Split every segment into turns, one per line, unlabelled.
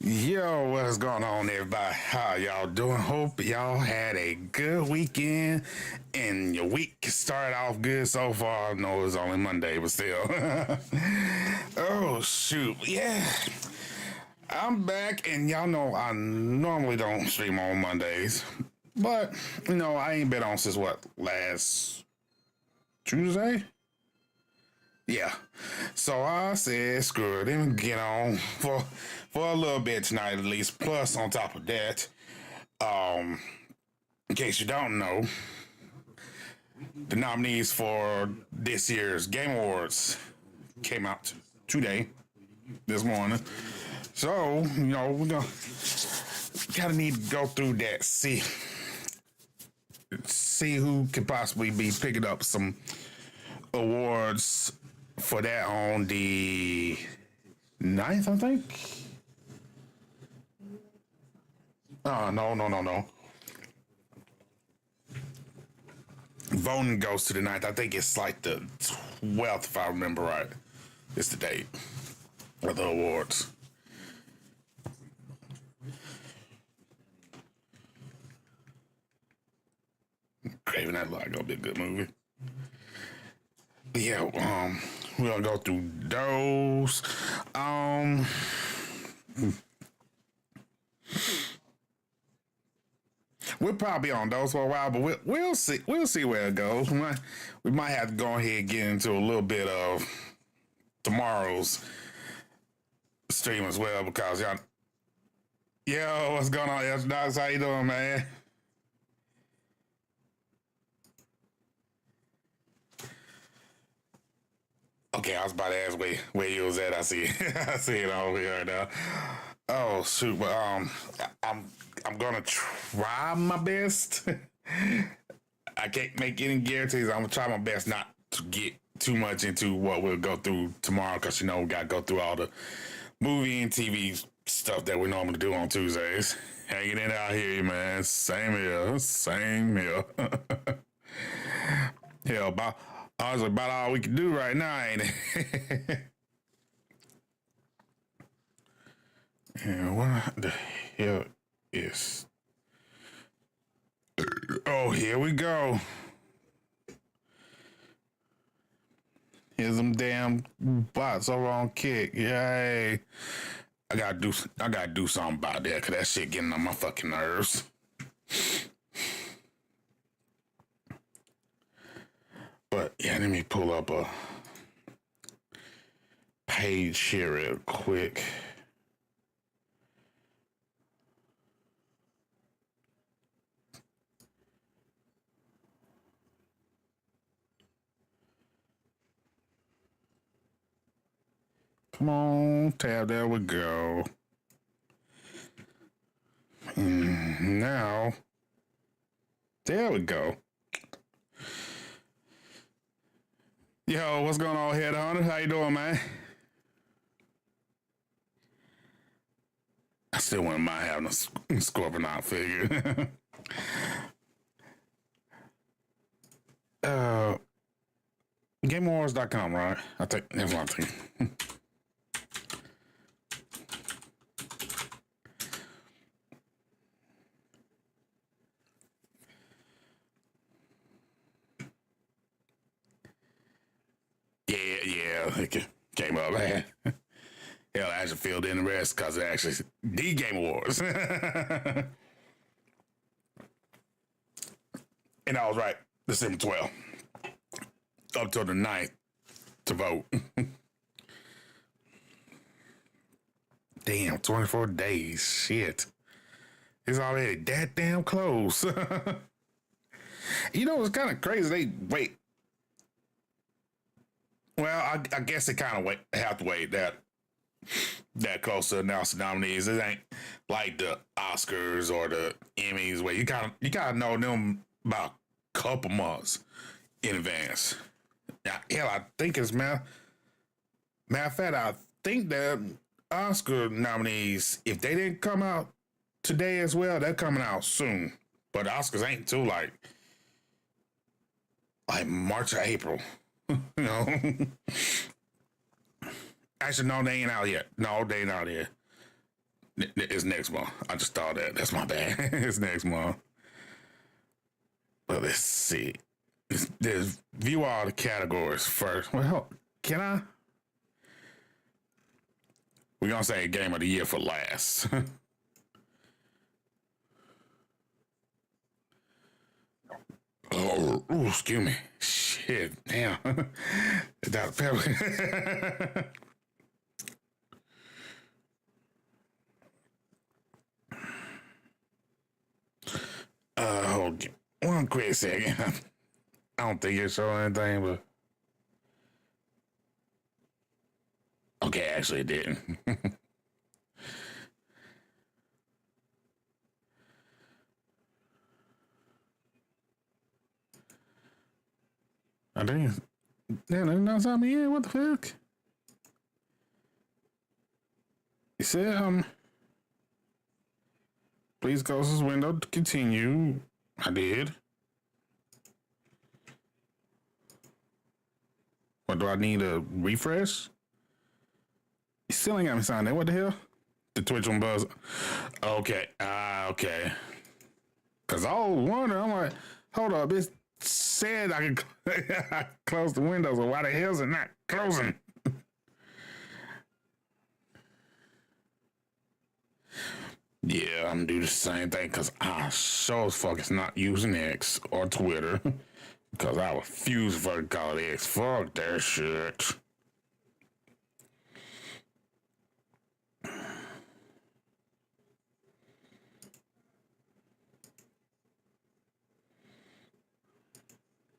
Yo, what's going on, everybody? How y'all doing? Hope y'all had a good weekend and your week started off good so far. I know it's only Monday, but still. Oh, shoot. Yeah. I'm back, and y'all know I normally don't stream on Mondays. But, I ain't been on since what, last Tuesday? Yeah. So I said, screw it, let me get on for a little bit tonight at least. Plus, on top of that, in case you don't know, the nominees for this year's Game Awards came out today, this morning. So, we're gonna kind of need to go through that, see who could possibly be picking up some awards for that on the 9th, I think. Oh, no. Voting goes to the 9th. I think it's like the 12th, if I remember right. It's the date of the awards. Craving that like gonna be a good movie. Yeah, we're gonna go through those. We'll probably be on those for a while, but we'll see. We'll see where it goes. We might have to go ahead and get into a little bit of tomorrow's stream as well because y'all. Yo, what's going on, Docs? How you doing, man? Okay, I was about to ask where you was at. I see I see it over here now. Oh shoot, but I'm gonna try my best. I can't make any guarantees. I'm gonna try my best not to get too much into what we'll go through tomorrow because we gotta go through all the movie and TV stuff that we normally do on Tuesdays. Hanging in out here, man. Same here. Hell, honestly, about all we can do right now, ain't it? And what the hell is? Oh, here we go. Here's them damn bots over on Kick. Yay! I gotta do something about that because that shit getting on my fucking nerves. But yeah, let me pull up a page here real quick. Come on, tab, there we go. Now, there we go. Yo, what's going on, Headhunter? How you doing, man? I still wouldn't mind having a Scorpion figure. GameAwards.com, right? I think that's one thing. Yeah, it came up, man. Hell, I actually filled in the rest because it actually the Game Awards. And I was right, December 12th. Up till the 9th to vote. Damn, 24 days. Shit. It's already that damn close. It's kind of crazy. They wait. Well, I guess they kind of have to wait that close to announce the nominees. It ain't like the Oscars or the Emmys where you gotta know them about a couple months in advance. Now, hell, I think it's matter of fact, I think the Oscar nominees, if they didn't come out today as well, they're coming out soon. But the Oscars ain't until like March or April. Actually, no, they ain't out yet. No, they ain't out yet. It's next month. I just thought that. That's my bad. It's next month. But let's see. There's view all the categories first. Well, can I? We're gonna say game of the year for last. Oh, ooh, excuse me. Shit, damn. Dr. Pepper. Hold one quick second. I don't think it showed anything, but okay, actually it didn't. I didn't. Damn, they not sign me in. What the fuck? It said, please close this window to continue. I did. What do I need a refresh? You still ain't got me signed in. What the hell? The Twitch one buzz. Okay. Okay. Cause I was wondering, I'm like, hold up, it said I could close the window, so why the hell is it not closing? Yeah, I'm gonna do the same thing because I sure as fuck is not using X or Twitter because I refuse to call it X. Fuck that shit.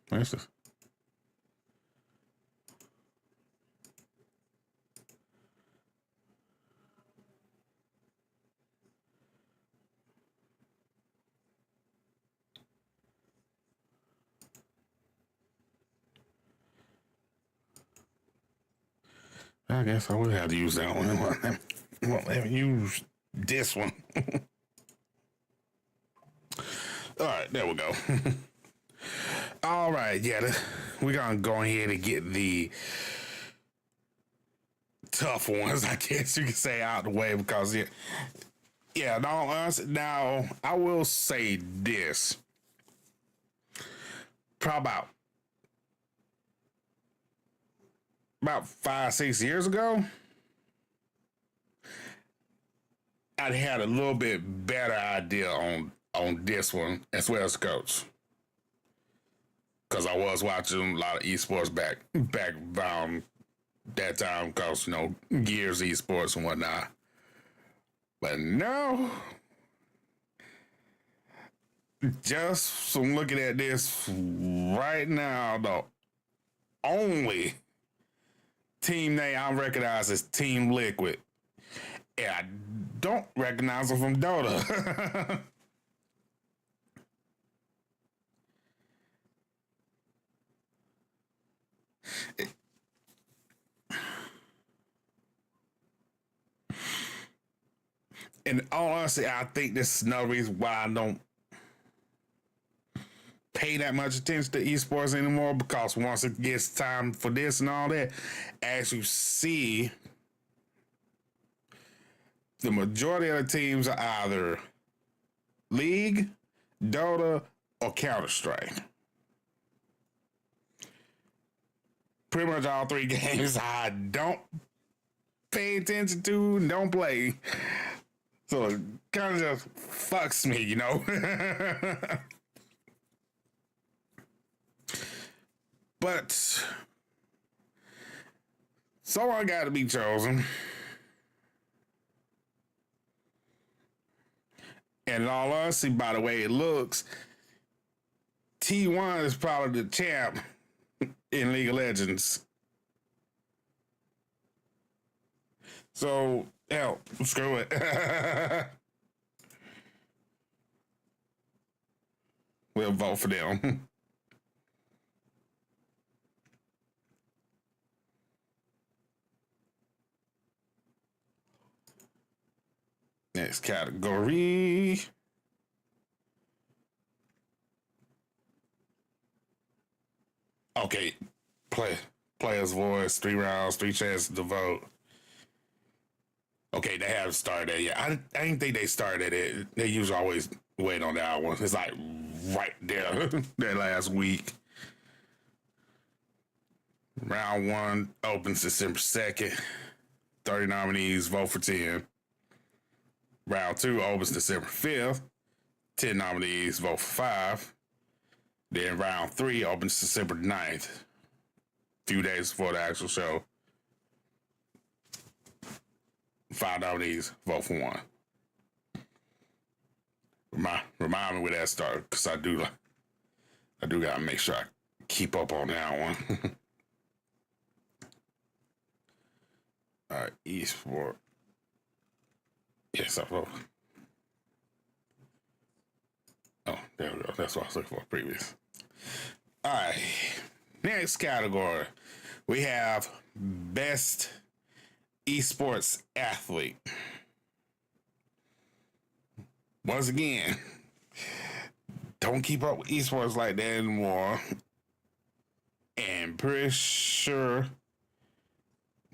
What's this? I guess I will have to use that one. Won't let me use this one. All right, there we go. All right, yeah, we're gonna go ahead and get the tough ones, I guess you can say, out the way because now I will say this. Probably about 5-6 years ago, I had a little bit better idea on this one as well as coach. Because I was watching a lot of esports back around that time because, Gears esports and whatnot. But no, just from looking at this right now, the only team name I recognize is Team Liquid. And I don't recognize them from Dota. And honestly, I think this is another reason why I don't pay that much attention to esports anymore, because once it gets time for this and all that, as you see, the majority of the teams are either League, Dota, or Counter-Strike. Pretty much all three games I don't pay attention to and don't play. So it kind of just fucks me, But someone got to be chosen. And in all honesty, by the way it looks, T1 is probably the champ in League of Legends. So, hell, screw it. We'll vote for them. Next category. Okay, player's voice, 3 rounds, 3 chances to vote. Okay, they haven't started yet. I didn't think they started it. They usually always wait on that one. It's like right there that last week. Round one opens December 2nd. 30 nominees vote for 10. Round two opens December 5th. 10 nominees vote for 5. Then round three opens December 9th. Few days before the actual show. 5 nominees vote for 1. Remind me where that started, because I do gotta make sure I keep up on that one. All right, eSport. Yes, I vote. Oh, there we go. That's what I was looking for previous. All right, next category. We have Best Esports Athlete. Once again, don't keep up with esports like that anymore. And pretty sure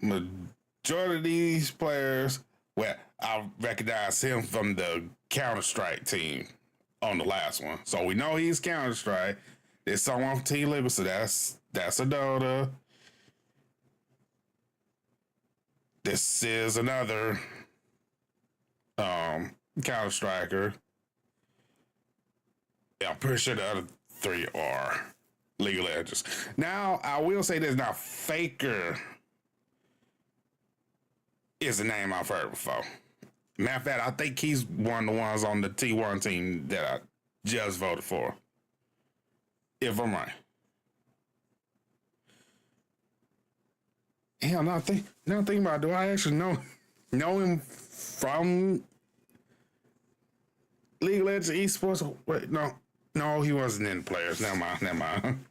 majority of these players, well, I recognize him from the Counter-Strike team on the last one. So we know he's Counter-Strike. There's someone from Team Liquid, so that's a Dota. This is another Counter-Striker. Yeah, I'm pretty sure the other 3 are League of Legends. Now, I will say this. Now, Faker is a name I've heard before. Matter of fact, I think he's one of the ones on the T1 team that I just voted for. If I'm right. Hell, now thinking about it, do I actually know him from League of Legends esports? Wait, no, he wasn't in Players. Never mind.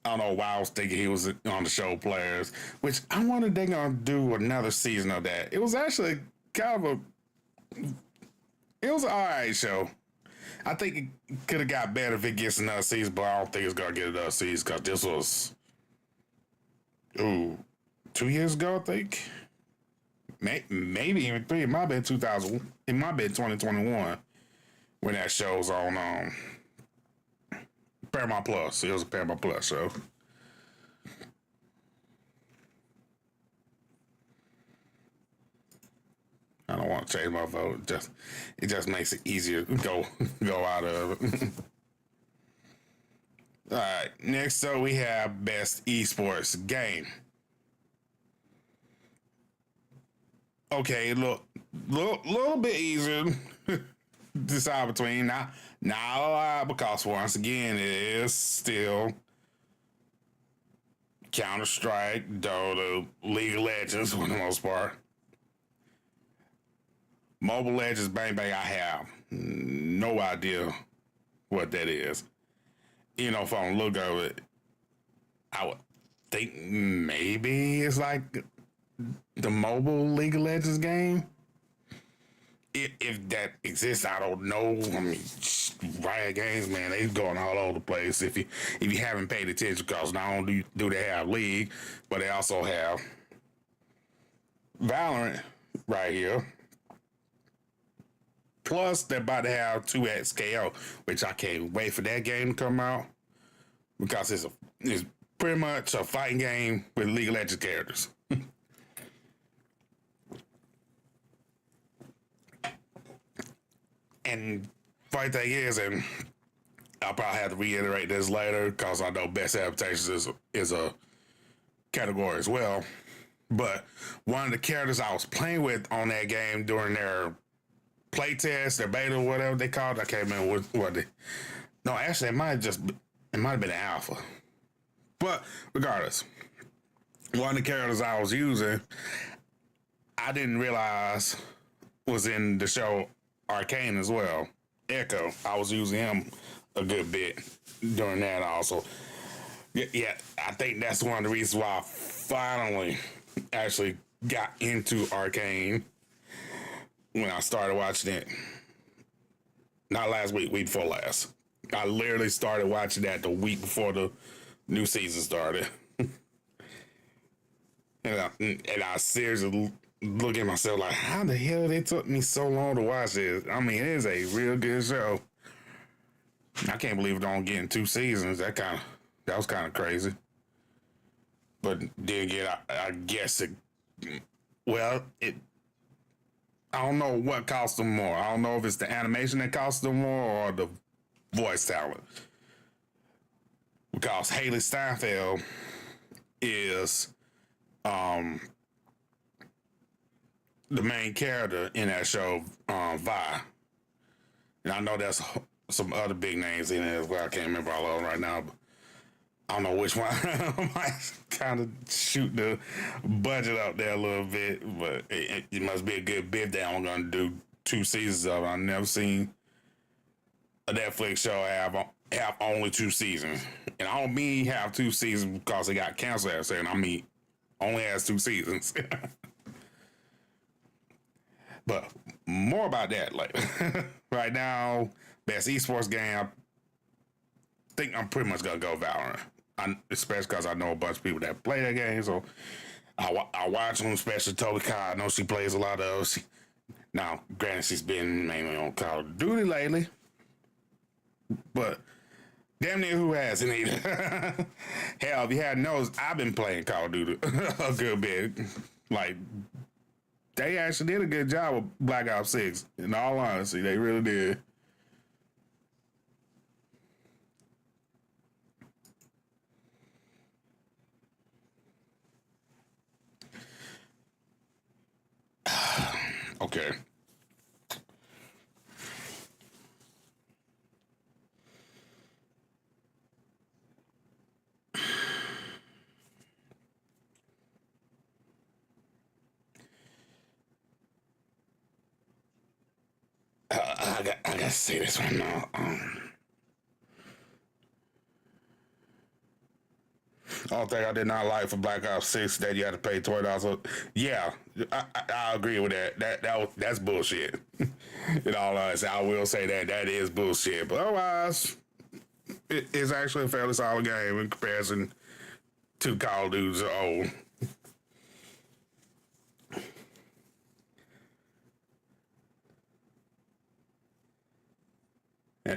I don't know why I was thinking he was on the show Players, which I wondered they're gonna do another season of that. It was actually kind of it was an alright show. I think it could have got better if it gets another season, but I don't think it's gonna get another season because this was 2 years ago, I think. Maybe even 3. It might have been 2000. It might have been 2021 when that show was on Paramount Plus. It was a Paramount Plus show. I don't want to change my vote. It just makes it easier to go out of it. All right. Next up, we have Best Esports Game. Okay, little bit easier to decide between. Not a lot, because once again, it is still Counter-Strike, Dota, League of Legends for the most part. Mobile Legends, bang, I have no idea what that is. You know, if I look over it, I would think maybe it's like the mobile League of Legends game. If that exists, I don't know. I mean, Riot Games, man, they're going all over the place. If you haven't paid attention, because not only do they have League, but they also have Valorant right here. Plus, they're about to have 2XKO, which I can't wait for that game to come out, because it's pretty much a fighting game with League of Legends characters. And funny thing is, and I'll probably have to reiterate this later because I know best adaptations is a category as well. But one of the characters I was playing with on that game during their playtest, their beta, or whatever they called it, I can't remember what they. No, actually, it might have been an alpha. But regardless, one of the characters I was using, I didn't realize was in the show Arcane as well. Echo. I was using him a good bit during that also. Yeah, I think that's one of the reasons why I finally actually got into Arcane when I started watching it. Not last week before last. I literally started watching that the week before the new season started. And I seriously look at myself like, how the hell it took me so long to watch this? I mean, it is a real good show. I can't believe it don't get in 2 seasons. That was kind of crazy. But then again, I guess it. Well, it. I don't know what cost them more. I don't know if it's the animation that cost them more or the voice talent. Because Haley Steinfeld is the main character in that show, Vi. And I know there's some other big names in it as well. I can't remember all of them right now, but I don't know which one. I might kind of shoot the budget up there a little bit, but it must be a good bid that I'm going to do 2 seasons of it. I've never seen a Netflix show have only 2 seasons. And I don't mean have 2 seasons because it got canceled every second. I mean, only has 2 seasons. But more about that later. Right now, best esports game, I think I'm pretty much going to go Valorant. Especially because I know a bunch of people that play that game. So I watch them, especially Toby Kai. I know she plays a lot of those. Now, granted, she's been mainly on Call of Duty lately. But damn near who hasn't either. Hell, if you hadn't noticed, I've been playing Call of Duty a good bit. Like, they actually did a good job with Black Ops 6. In all honesty, they really did. Okay. I gotta say this one now. Only thing I did not like for Black Ops 6 that you had to pay $20. Yeah, I agree with that. That's bullshit. In all honesty, I will say that is bullshit. But otherwise, it's actually a fairly solid game in comparison to Call of Duty's old.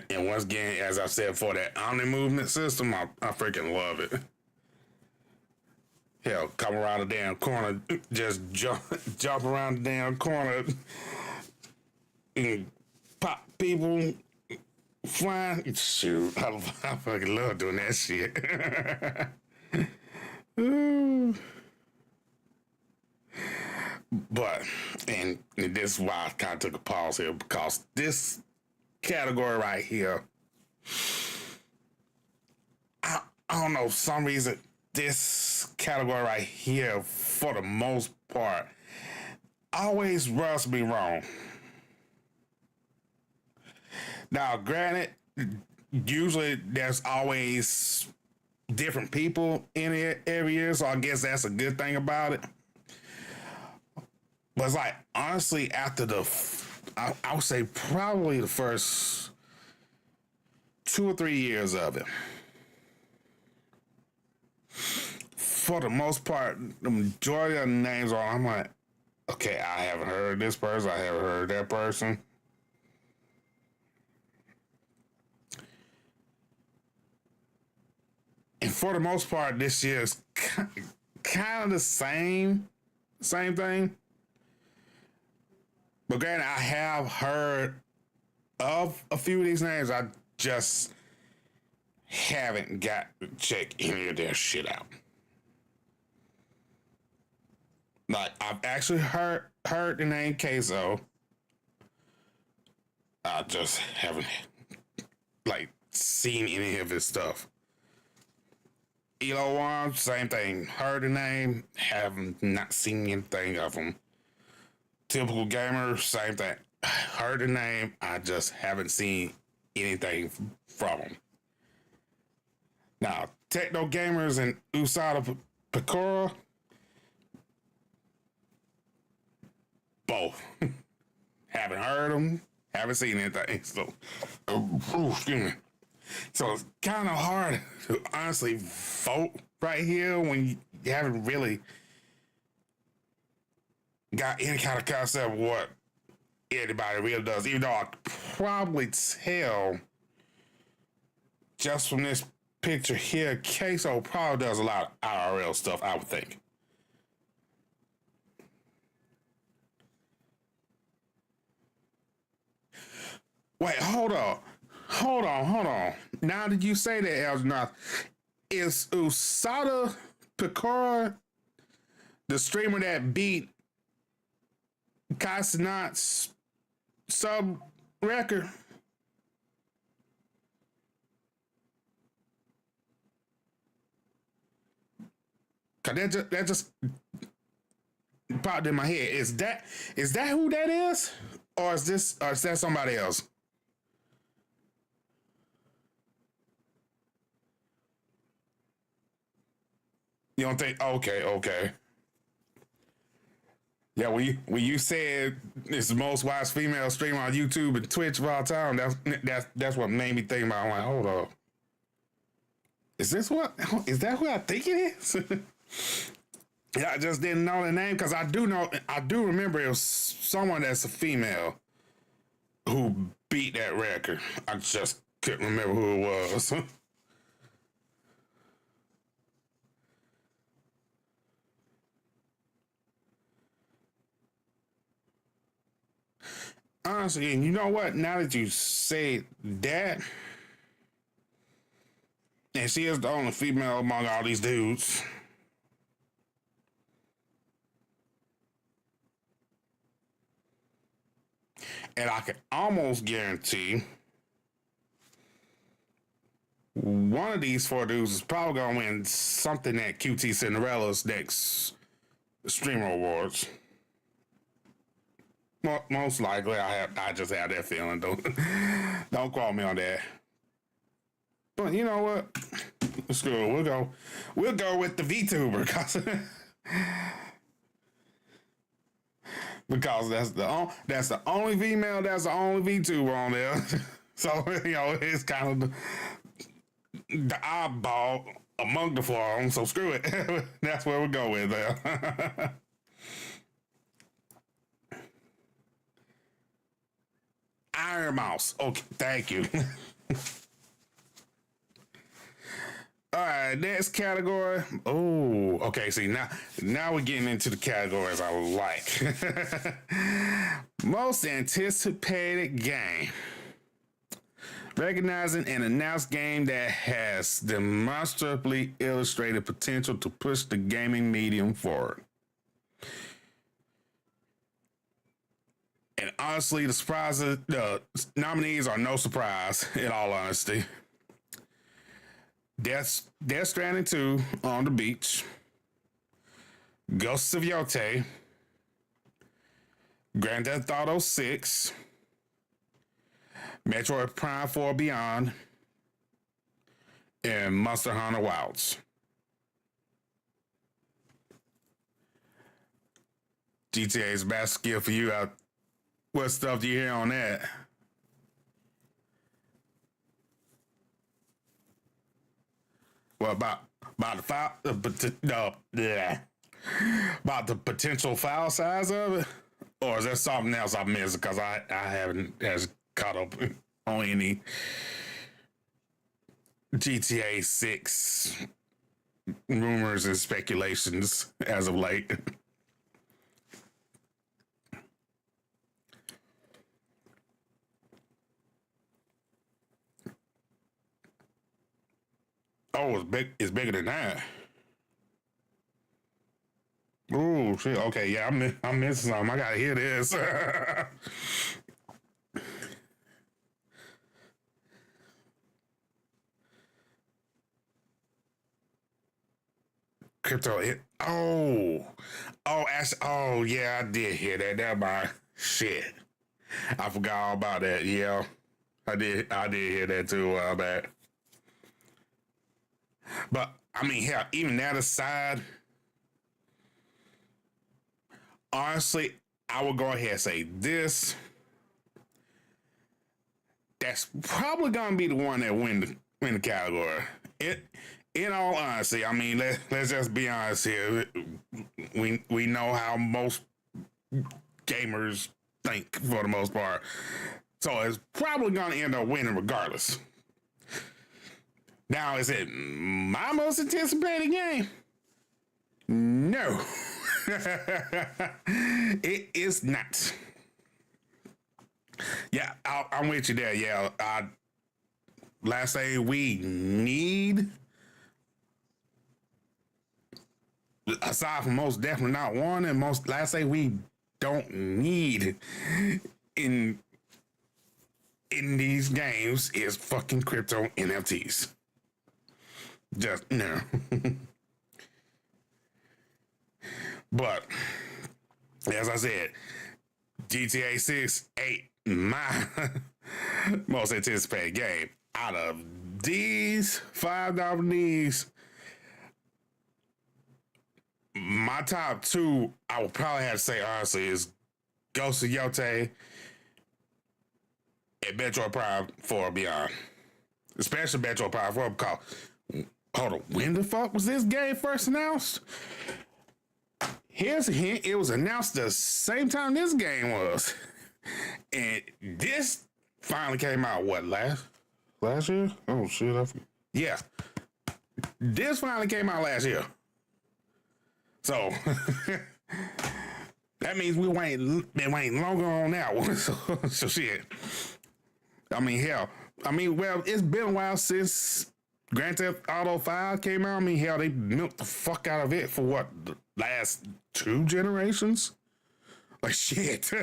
And once again, as I said, for that omni movement system, I freaking love it. Hell, come around the damn corner, just jump around the damn corner and pop people flying. Shoot, I fucking love doing that shit. But, and this is why I kind of took a pause here, because this category right here, I don't know, for some reason, this category right here, for the most part, always rubs me wrong. Now, granted, usually there's always different people in it every year, so I guess that's a good thing about it. But it's like, honestly, after I would say probably the first 2 or 3 years of it, for the most part, the majority of the names are, I'm like, okay, I haven't heard this person, I haven't heard that person. And for the most part, this year is kind of the same thing. But granted, I have heard of a few of these names. I just haven't got to check any of their shit out. Like, I've actually heard the name Queso. I just haven't, like, seen any of his stuff. Elo One, same thing. Heard the name, have not seen anything of him. Typical Gamer, same thing. Heard the name, I just haven't seen anything from him. Now, Techno Gamers and Usada Pecora, both. Haven't heard them, haven't seen anything. So, excuse me. So it's kind of hard to honestly vote right here when you haven't really got any kind of concept of what anybody really does, even though I could probably tell just from this picture here, Queso probably does a lot of IRL stuff, I would think. Wait, hold on. Now that you say that, Algernon, is Usada Picard the streamer that beat Casanat's sub record? Cause that just popped in my head. Is that who that is, or is that somebody else? You don't think? Okay. Yeah, when you said it's the most watched female streamer on YouTube and Twitch of all time, that's what made me think about. I'm like, hold up, is that who I think it is? Yeah, I just didn't know the name because I do remember it was someone that's a female who beat that record. I just couldn't remember who it was. Honestly, and you know what? Now that you say that, and she is the only female among all these dudes, and I can almost guarantee one of these four dudes is probably gonna win something at QT Cinderella's next streamer awards. Most likely, I just have that feeling. Don't quote me on that. But you know what? Screw it. We'll go with the VTuber because that's the only female, that's the only VTuber on there. So it's kind of the oddball among the four. So screw it. That's where we go with there. Iron Mouse. Okay, thank you. All right, next category. Oh, okay. See, now we're getting into the categories I like. Most anticipated game. Recognizing an announced game that has demonstrably illustrated potential to push the gaming medium forward. And honestly, the nominees are no surprise, in all honesty. Death Stranding 2 on the beach, Ghosts of Yote, Grand Theft Auto 6, Metroid Prime 4 Beyond, and Monster Hunter Wilds. GTA's best skill for you. What stuff do you hear on that? What about the file? About the potential file size of it, or is there something else I missed because I haven't as caught up on any GTA 6 rumors and speculations as of late. Oh, it's big. It's bigger than that. Oh shit. Okay, yeah, I'm missing something. I gotta hear this. Crypto. Actually, oh yeah, I did hear that. That my shit. I forgot all about that. Yeah, I did. I did hear that too a while back. But I mean, hell, even that aside, honestly, I would go ahead and say this. That's probably gonna be the one that win the category. In all honesty, I mean, let's just be honest here. We know how most gamers think for the most part. So it's probably going to end up winning regardless. Now, is it my most anticipated game? No. It is not. Yeah, I'm with you there. Yeah, last say we need, aside from most definitely not one, and most last say we don't need in these games is fucking crypto NFTs. Just no. But as I said, GTA 6 ain't my most anticipated game. Out of these 5 nominees, my top 2, I would probably have to say honestly, is Ghost of Yotei and Metroid Prime 4 Beyond. Especially Metroid Prime 4 because, hold on, when the fuck was this game first announced? Here's a hint, it was announced the same time this game was. And this finally came out, what, last year? Oh, shit, yeah. This finally came out last year. So, that means been waiting longer on that one. So shit. I mean, hell. I mean, well, it's been a while since Grand Theft Auto 5 came out. I mean, hell, they milked the fuck out of it for what, the last 2 generations? Like, shit. So,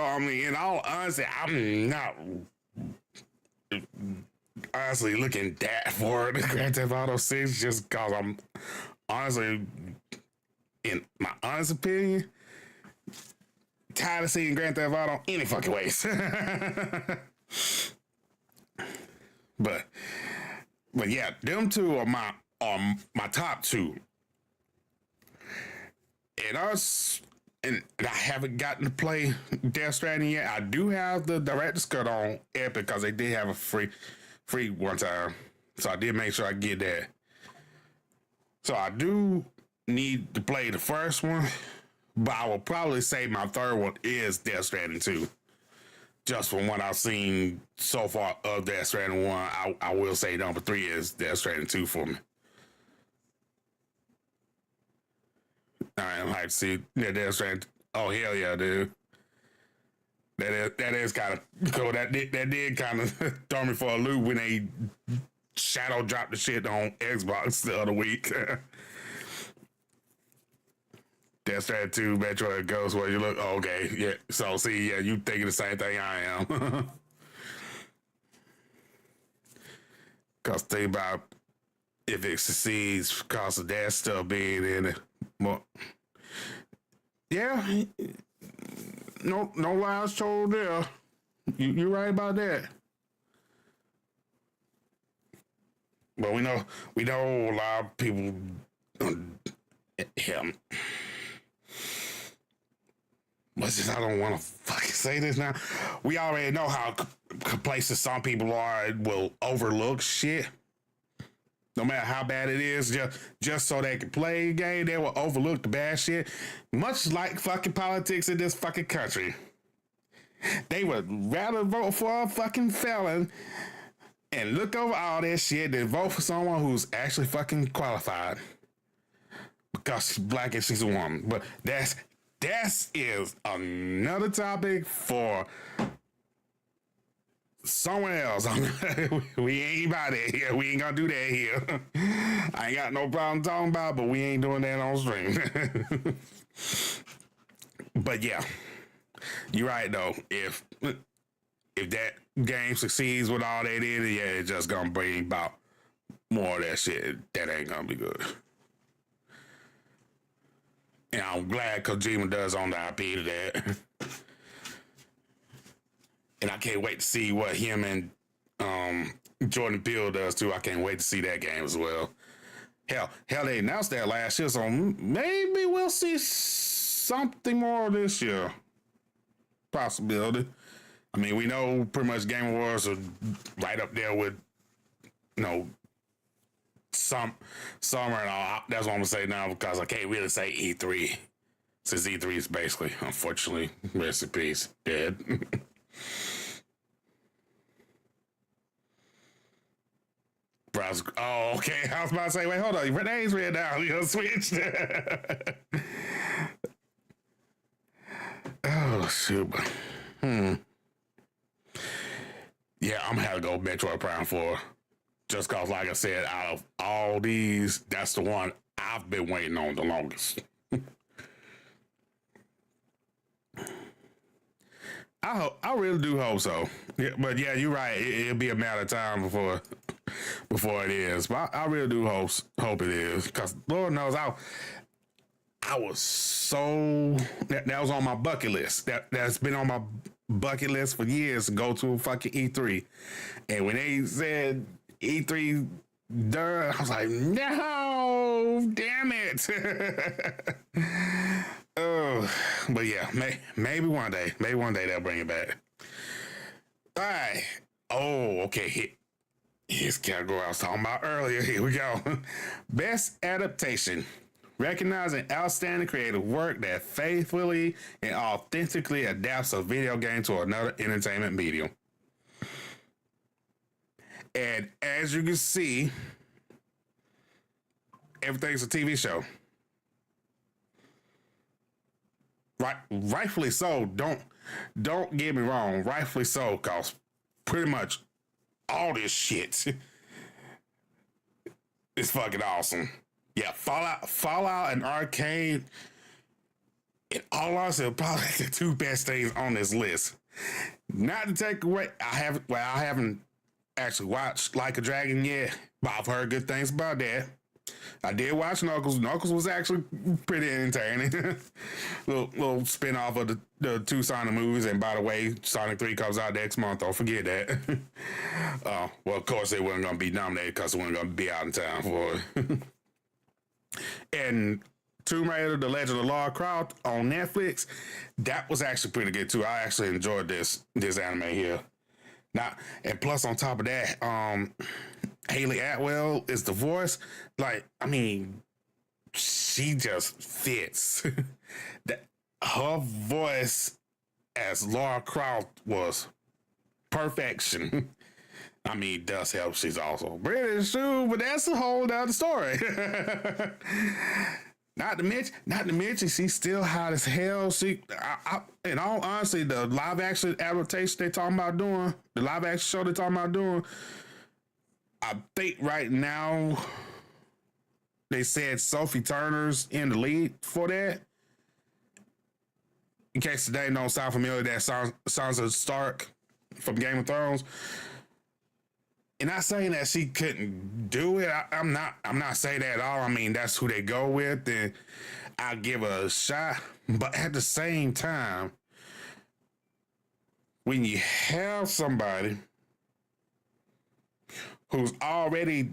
I mean, in all honesty, I'm not honestly looking that forward to Grand Theft Auto 6 just because I'm honestly, in my honest opinion, tired of seeing Grand Theft Auto any fucking ways. But yeah, them 2 are my top 2. And I haven't gotten to play Death Stranding yet. I do have the director's cut on Epic because they did have a free one time. So I did make sure I get that. So I do need to play the first one, but I will probably say my third one is Death Stranding 2. Just from what I've seen so far of Death Stranding 1, I will say number 3 is Death Stranding 2 for me. I like to see Death Stranding. Oh, hell yeah, dude. That is kind of cool. That did kind of throw me for a loop when they shadow dropped the shit on Xbox the other week. Death Stranding 2, Metroid Ghost, where you look, oh, okay, yeah. So, see, yeah, you thinking the same thing I am. Because think about if it succeeds because of that stuff being in it. Well, yeah, no lies told there. You're right about that. But we know a lot of people. What's this? I don't want to fucking say this now. We already know how complacent some people are and will overlook shit. No matter how bad it is, just so they can play a game, they will overlook the bad shit. Much like fucking politics in this fucking country. They would rather vote for a fucking felon and look over all that shit than vote for someone who's actually fucking qualified. Because she's black and she's a woman. But that is another topic for somewhere else. We ain't about that here. We ain't gonna do that here. I ain't got no problem talking about it, but we ain't doing that on stream. But yeah, you're right though. If that game succeeds with all that in it, yeah, it's just gonna bring about more of that shit. That ain't gonna be good. And I'm glad Kojima does own the IP to that. And I can't wait to see what him and Jordan Peele does too. I can't wait to see that game as well. Hell, they announced that last year, so maybe we'll see something more this year. Possibility. I mean, we know pretty much Game Awards are right up there with, summer and all. That's what I'm gonna say now because I can't really say E3 Since E3 is basically, unfortunately, rest in peace, dead. Browse. Oh, okay. I was about to say, wait, hold on. Your name's red now. You switched. Oh, shoot. Yeah, I'm gonna have to go Metroid Prime 4. Just cause, like I said, out of all these, that's the one I've been waiting on the longest. I really do hope so. Yeah, but yeah, you're right. It'll be a matter of time before it is. But I really do hope it is, because Lord knows I was so that was on my bucket list. That's been on my bucket list for years to go to fucking E3. And when they said E3 I was like, no, damn it. Oh, but yeah, maybe one day they'll bring it back. All right. Oh, okay. Here's the category I was talking about earlier. Here we go. Best adaptation. Recognizing outstanding creative work that faithfully and authentically adapts a video game to another entertainment medium. And as you can see, everything's a TV show. Rightfully so. Don't get me wrong. Rightfully so, because pretty much all this shit is fucking awesome. Yeah, Fallout and Arcane, in all honesty, are probably the two best things on this list. Not to take away, I haven't actually watched Like a Dragon yet, but I've heard good things about that. I did watch Knuckles. Knuckles was actually pretty entertaining. little spin-off of the two Sonic movies. And by the way, Sonic 3 comes out next month. Don't forget that. Well, of course, they weren't going to be nominated because they weren't going to be out in time for it. And Tomb Raider, The Legend of Lara Croft on Netflix, that was actually pretty good too. I actually enjoyed this anime here. Now, and plus on top of that, Haley Atwell is the voice. Like, I mean, she just fits. Her voice as Lara Croft was perfection. I mean, it does help. She's also British too, but that's a whole other story. Not to mention, she's still hot as hell. In all honesty, the live action adaptation they're talking about doing, the live action show they're talking about doing, I think right now they said Sophie Turner's in the lead for that. In case today don't sound familiar, that Sansa Stark from Game of Thrones. And not saying that she couldn't do it. I'm not saying that at all. I mean, that's who they go with, and I'll give her a shot. But at the same time, when you have somebody who's already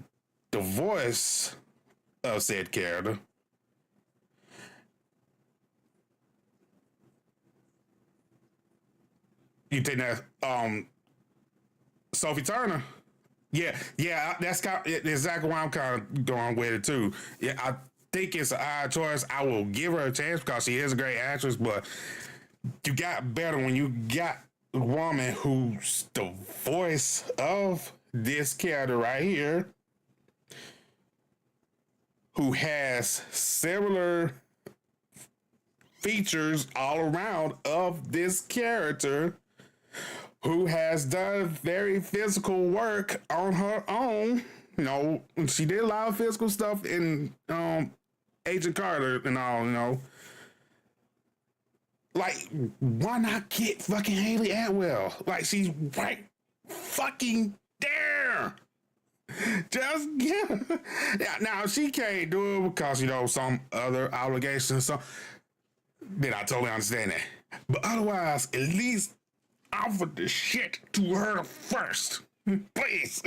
the voice of said character, you think that Sophie Turner. Yeah, that's exactly why I'm kind of going with it too. Yeah, I think it's an odd choice. I will give her a chance because she is a great actress, but you got better when you got a woman who's the voice of this character right here, who has similar features all around of this character, who has done very physical work on her own. You know, she did a lot of physical stuff in Agent Carter and all, you know. Like, why not get fucking Haley Atwell? Like, she's right fucking there. Just get her. Now, she can't do it because, you know, some other obligations. So, then I totally understand that. But otherwise, at least offer the shit to her first, please.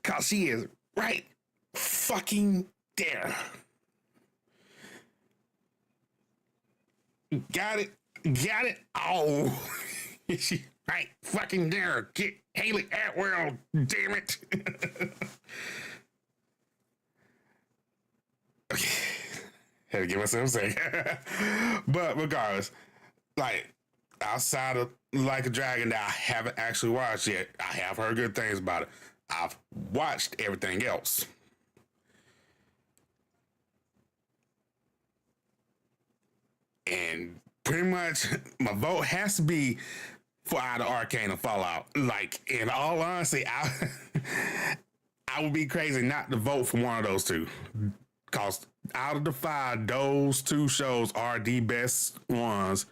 Cause she is right fucking there. Got it. Oh, she right fucking there. Get Haley Atwell, damn it. Okay. Had to give myself a second. But regardless, like outside of Like a Dragon that I haven't actually watched yet, I have heard good things about it. I've watched everything else. And pretty much my vote has to be for either Arcane or Fallout. Like, in all honesty, I would be crazy not to vote for one of those two. Because out of the five, those two shows are the best ones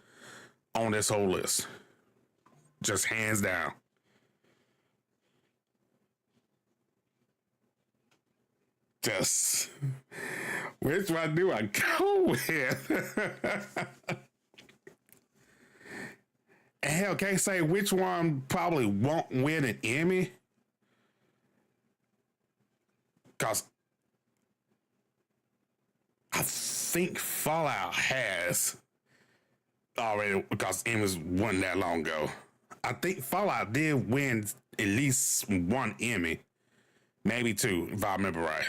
on this whole list. Just hands down. Just, which one do I go with? And hell, can't say which one probably won't win an Emmy. Because I think Fallout has already, because Emmys wasn't that long ago. I think Fallout did win at least one Emmy, maybe two, if I remember right.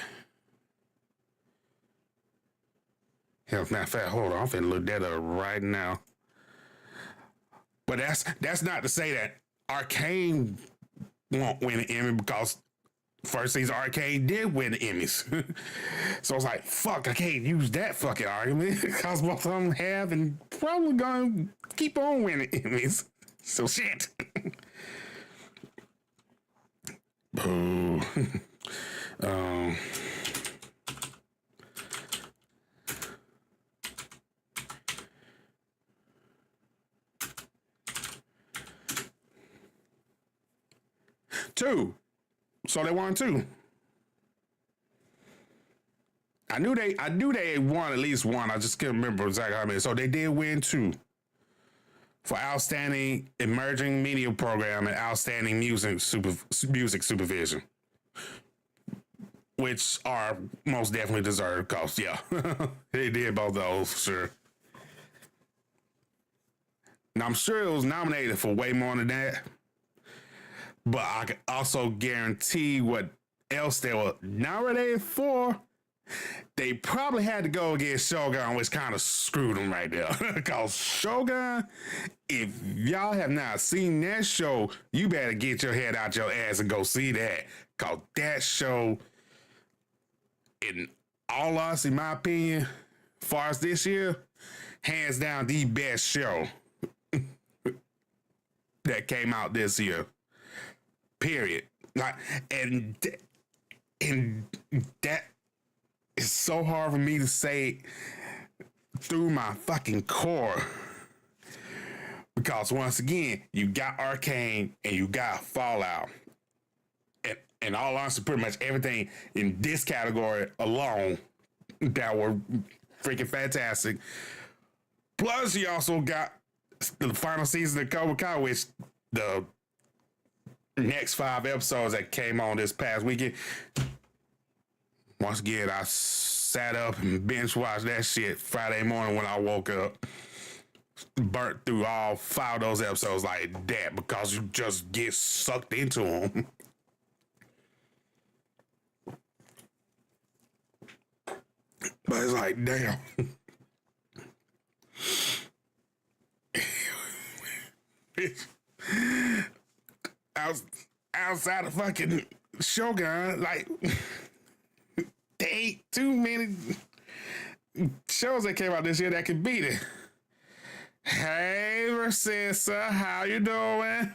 Hell, matter of fact, hold on, I'm finna look that up right now. But that's not to say that Arcane won't win an Emmy, because first season Arcane did win the Emmys. So I was like, fuck, I can't use that fucking argument, because both of them have and probably gonna keep on winning Emmys. So shit. Boo. Two. So they won two. I knew they won at least one. I just can't remember exactly how many. So they did win two. For Outstanding Emerging Media Program and Outstanding Music Supervision. Which are most definitely deserved, because, yeah, they did both those, for sure. Now, I'm sure it was nominated for way more than that. But I can also guarantee what else they were nominated for. They probably had to go against Shogun, which kind of screwed them right there. Because Shogun, if y'all have not seen that show, you better get your head out your ass and go see that. Because that show, in all honesty, in my opinion, as far as this year, hands down the best show that came out this year. Period. Like, and that is so hard for me to say through my fucking core. Because once again, you got Arcane and you got Fallout. And all honesty, pretty much everything in this category alone that were freaking fantastic. Plus, you also got the final season of Cobra Kai, which the next 5 episodes that came on this past weekend. Once again, I sat up and binge watched that shit Friday morning when I woke up. Burnt through all 5 of those episodes like that, because you just get sucked into them. But it's like, damn. Outside of fucking Shogun, like, there ain't too many shows that came out this year that could beat it. Hey, Narcissa, how you doing?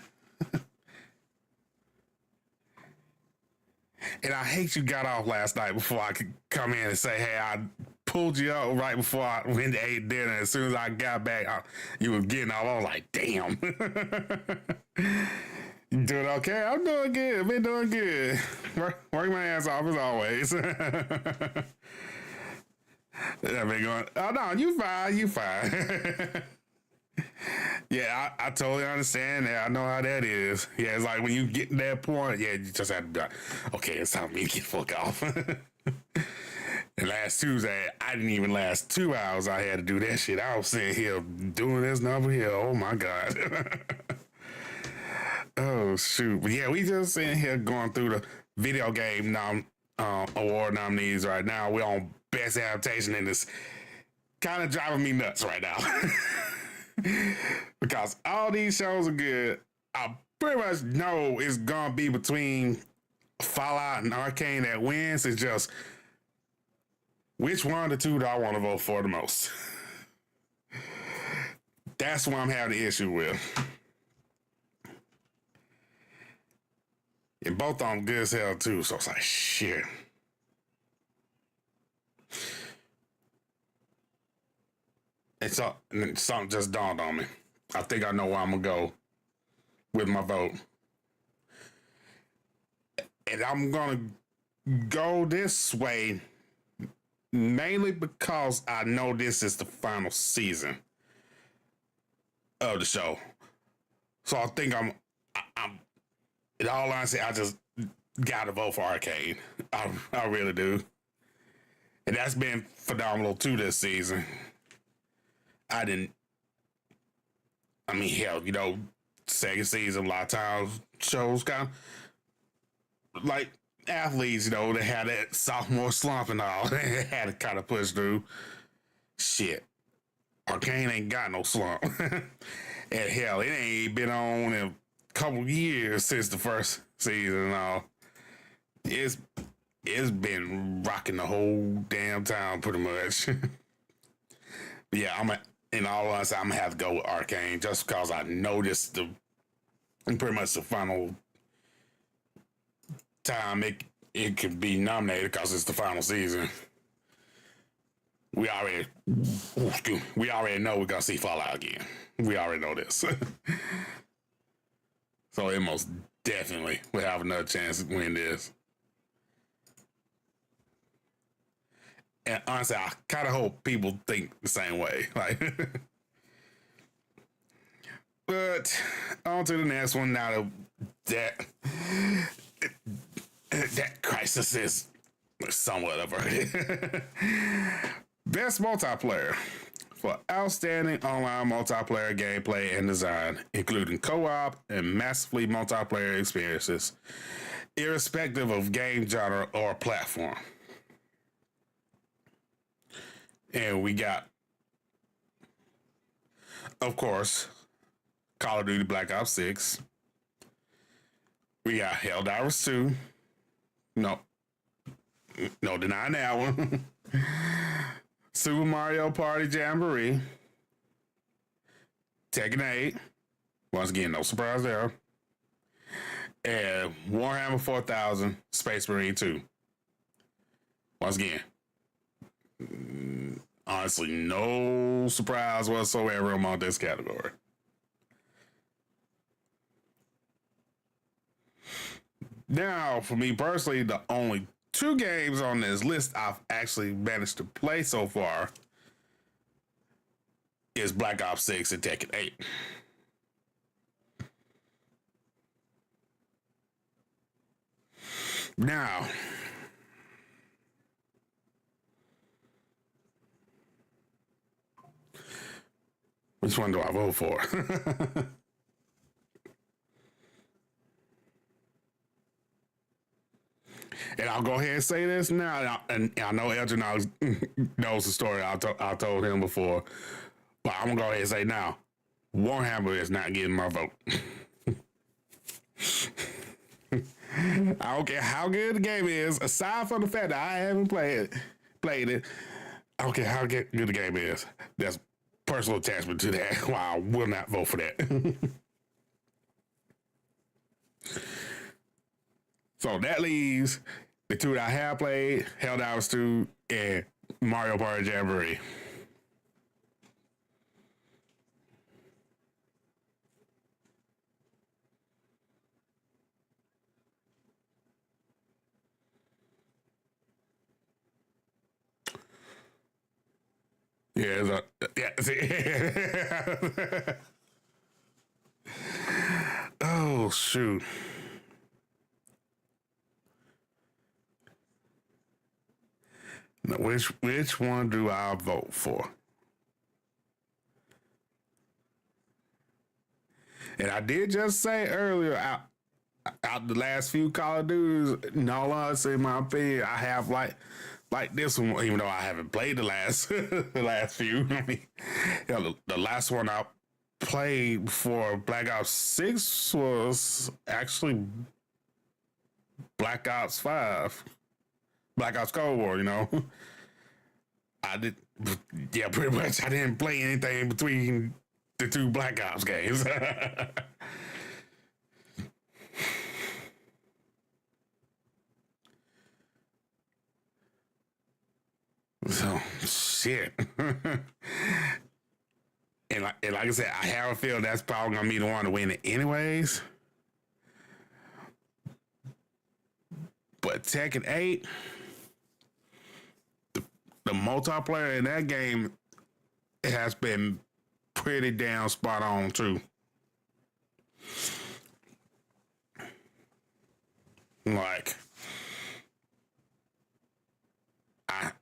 And I hate you got off last night before I could come in and say, hey, I pulled you up right before I went to eat dinner. As soon as I got back, you were getting off. I was like, damn. You doing okay? I'm doing good. I've been doing good. Working my ass off as always. I've been going, oh no, you fine, you fine. Yeah, I totally understand that. I know how that is. Yeah, it's like when you get to that point, yeah, you just have to be like, okay, it's time for me to get the fuck off. And last Tuesday, I didn't even last 2 hours. I had to do that shit. I was sitting here doing this and over here. Oh my God. Oh shoot. But yeah, we just sitting here going through the video game award nominees right now. We're on best adaptation in this kind of driving me nuts right now. Because all these shows are good. I pretty much know it's going to be between Fallout and Arcane that wins. It's just which one of the two do I want to vote for the most? That's what I'm having the issue with. And both of them good as hell too, so it's like shit. And so something just dawned on me. I think I know where I'm gonna go with my vote. And I'm gonna go this way mainly because I know this is the final season of the show. So I think I'm in all honesty, I just gotta vote for Arcane. I really do. And that's been phenomenal too this season. Hell, second season, a lot of times shows kind of like athletes, they had that sophomore slump and all. They had to kind of push through. Shit. Arcane ain't got no slump. And hell, it ain't been on in a couple years since the first season and all. It's been rocking the whole damn town pretty much. But yeah, in all honesty, I'm gonna have to go with Arcane just because I know this pretty much the final time it could be nominated because it's the final season. We already know we're gonna see Fallout again. We already know this. So it most definitely will have another chance to win this. And honestly, I kind of hope people think the same way. But on to the next one now that crisis is somewhat averted. Best multiplayer for outstanding online multiplayer gameplay and design, including co-op and massively multiplayer experiences, irrespective of game genre or platform. And we got, of course, Call of Duty Black Ops 6. We got Helldivers 2. No denying that one. Super Mario Party Jamboree. Tekken 8. Once again, no surprise there. And Warhammer 4000 Space Marine 2. Once again, honestly, no surprise whatsoever among this category. Now, for me personally, the only two games on this list I've actually managed to play so far is Black Ops 6 and Tekken 8. Now, which one do I vote for? And I'll go ahead and say this now. And I know Elgin knows the story. I told him before. But I'm going to go ahead and say now, Warhammer is not getting my vote. I don't care how good the game is, aside from the fact that I haven't played it, I don't care how good the game is. There's personal attachment to that. Why I will not vote for that. So that leaves the two that I have played, Helldivers 2 and Mario Party Jamboree. Yeah, oh, shoot. Now, which one do I vote for? And I did just say earlier, out the last few Call of Duties, in all honesty, in my opinion, I have like like this one, even though I haven't played the last the last few. I mean, the last one I played before Black Ops 6 was actually Black Ops 5. Black Ops Cold War, I did, yeah, pretty much. I didn't play anything between the two Black Ops games. So, shit. And like I said, I have a feeling that's probably going to be the one to win it anyways. But Tekken 8, the multiplayer in that game has been pretty damn spot on too. Like, I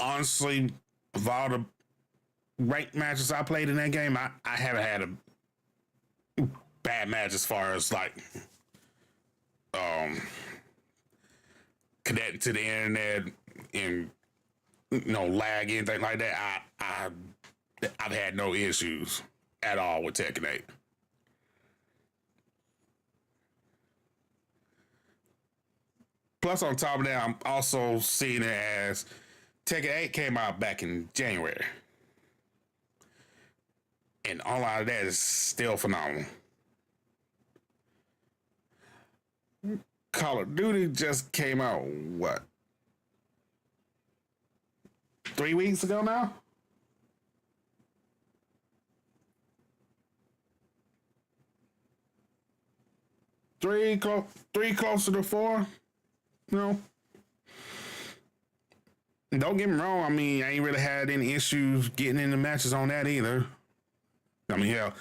honestly, of all the ranked matches I played in that game, I haven't had a bad match as far as like connecting to the internet and lag, anything like that. I've had no issues at all with Tekken 8. Plus, on top of that, I'm also seeing it as Tekken 8 came out back in January. And all out of that is still phenomenal. Call of Duty just came out, what? 3 weeks ago now? Three closer to 4? No. Don't get me wrong. I mean, I ain't really had any issues getting into matches on that either. I mean, hell,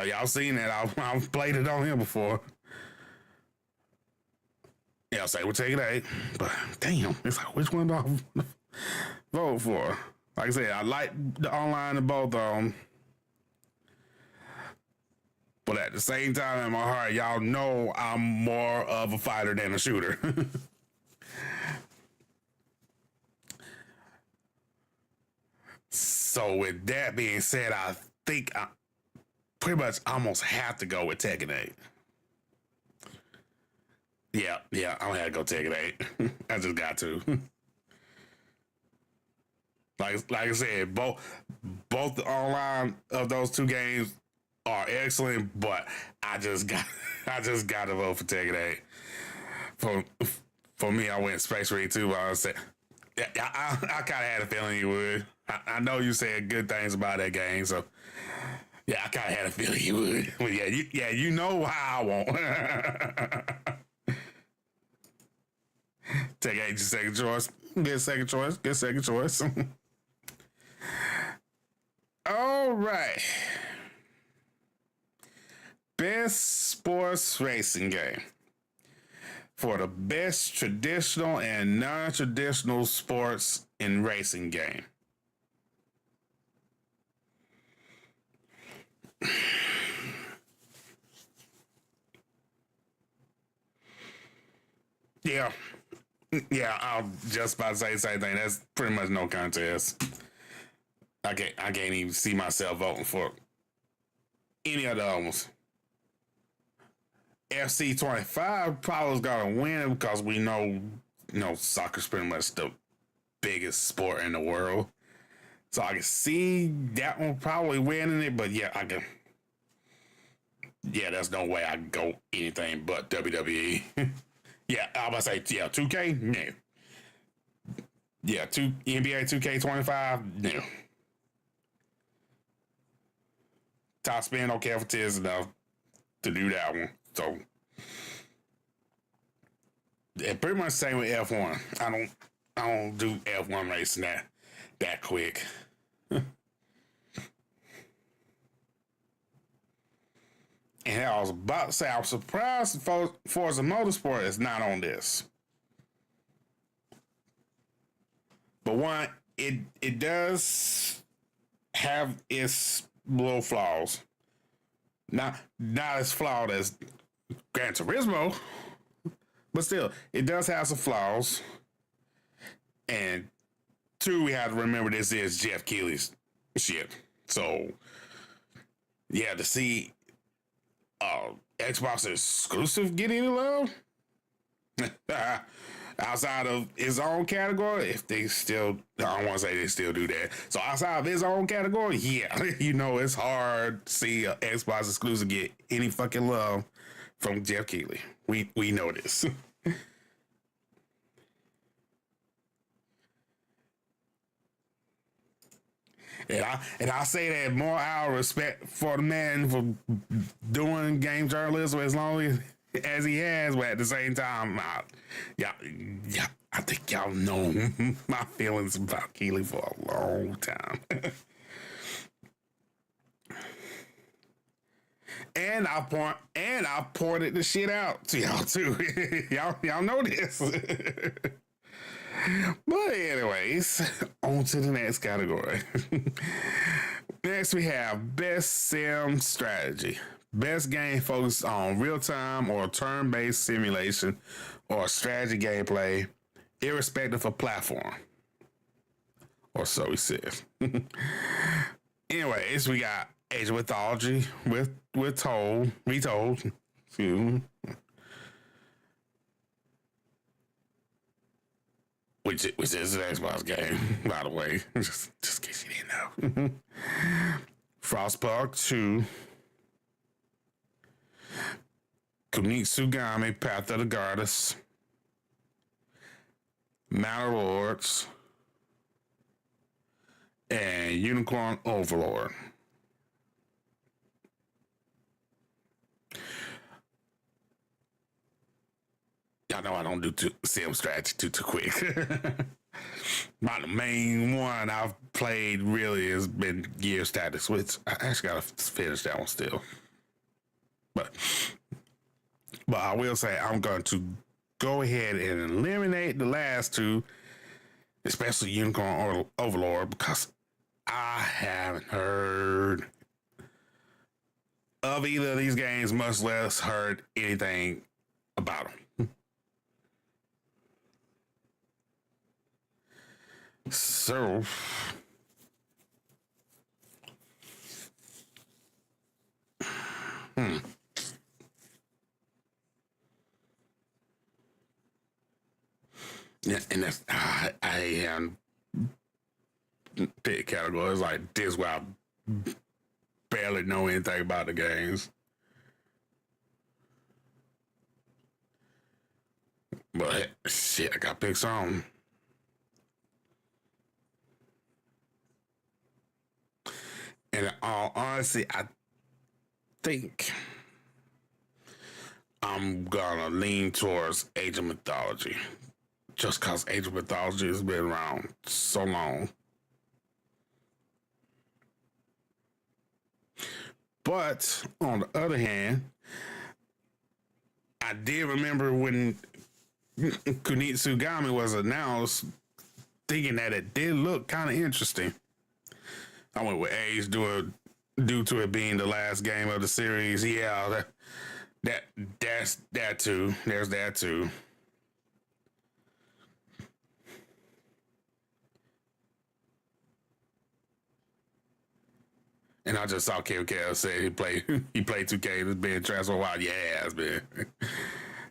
y'all seen that. I've played it on here before. Yeah, I'll say we'll take it 8. But damn, it's like, which one do I vote for? Like I said, I like the online of both of them. But at the same time, in my heart, y'all know I'm more of a fighter than a shooter. So with that being said, I think I pretty much almost have to go with Tekken 8. Yeah, I'm gonna have to go Tekken 8. I just got to. Like I said, both the online of those two games are excellent, but I just got to vote for Tekken 8. For me, I went Space Marine 2, but I said, yeah, I kind of had a feeling you would. I know you said good things about that game, so yeah, I kind of had a feeling you would. But yeah, you know how I want. Take 8 your second choice. Get second choice. All right. Best sports racing game. For the best traditional and non-traditional sports in racing game. Yeah, I'll just about to say the same thing. That's pretty much no contest. I can't even see myself voting for any of the others. FC25 probably is gonna win because we know, soccer's pretty much the biggest sport in the world. So I can see that one probably winning it, but yeah, there's no way I can go anything but WWE. Yeah, I was about to say, 2K? No. Yeah, NBA 2K25? No. Top spin, don't care if it is enough to do that one. So, yeah, pretty much same with F1. I don't do F1 racing that quick. And I was about to say, I was surprised Forza Motorsport is not on this. But one, it does have its little flaws. Not as flawed as Gran Turismo, but still, it does have some flaws. And two, we have to remember this is Jeff Keighley's shit. So, yeah, to see Xbox exclusive get any love outside of his own category, if they still, I don't want to say they still do that. So outside of his own category, yeah, you know, it's hard to see an Xbox exclusive get any fucking love from Jeff Keighley. We know this. And I say that more out of respect for the man for doing game journalism as long as he has, but at the same time, yeah, I think y'all know my feelings about Keighley for a long time. And I pointed the shit out to y'all too. y'all know this. But anyways, on to the next category. Next we have Best Sim Strategy. Best game focused on real-time or turn-based simulation or strategy gameplay, irrespective of platform. Or so he says. Anyways, we got Age of Mythology Retold. Excuse me. Which is an Xbox game, by the way, just in case you didn't know. Frostpunk 2, Kunitsugami, Path of the Goddess, Mount Lords, and Unicorn Overlord. Y'all know I don't do sim strategy too quick. The main one I've played really has been Gear Tactics, which I actually gotta finish that one still. But I will say I'm going to go ahead and eliminate the last two, especially Unicorn Overlord, because I haven't heard of either of these games, much less heard anything about them. So, yeah, and that's I am pick categories like this where I barely know anything about the games. But shit, I got to pick some. And in all honesty, I think I'm gonna lean towards Age of Mythology. Just cause Age of Mythology has been around so long. But on the other hand, I did remember when Kunitsugami was announced, thinking that it did look kind of interesting. I went with Age due to it being the last game of the series. Yeah, that's that too. There's that too. And I just saw KOK say he played 2K. It's been trash for a while. Yeah, it's been.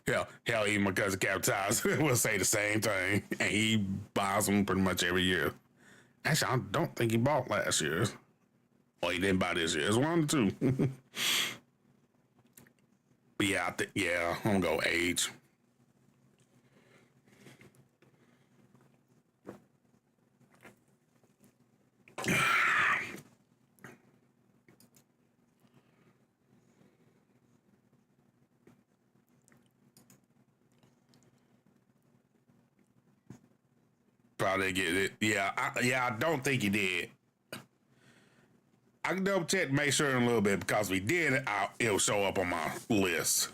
Hell, even my cousin Capitaz will say the same thing, and he buys them pretty much every year. Actually, I don't think he bought last year. Or he didn't buy this year. It's one or two. But yeah, I'm gonna go Age. Probably get it. Yeah, I don't think he did. I can double check to make sure in a little bit because if we did, it'll show up on my list.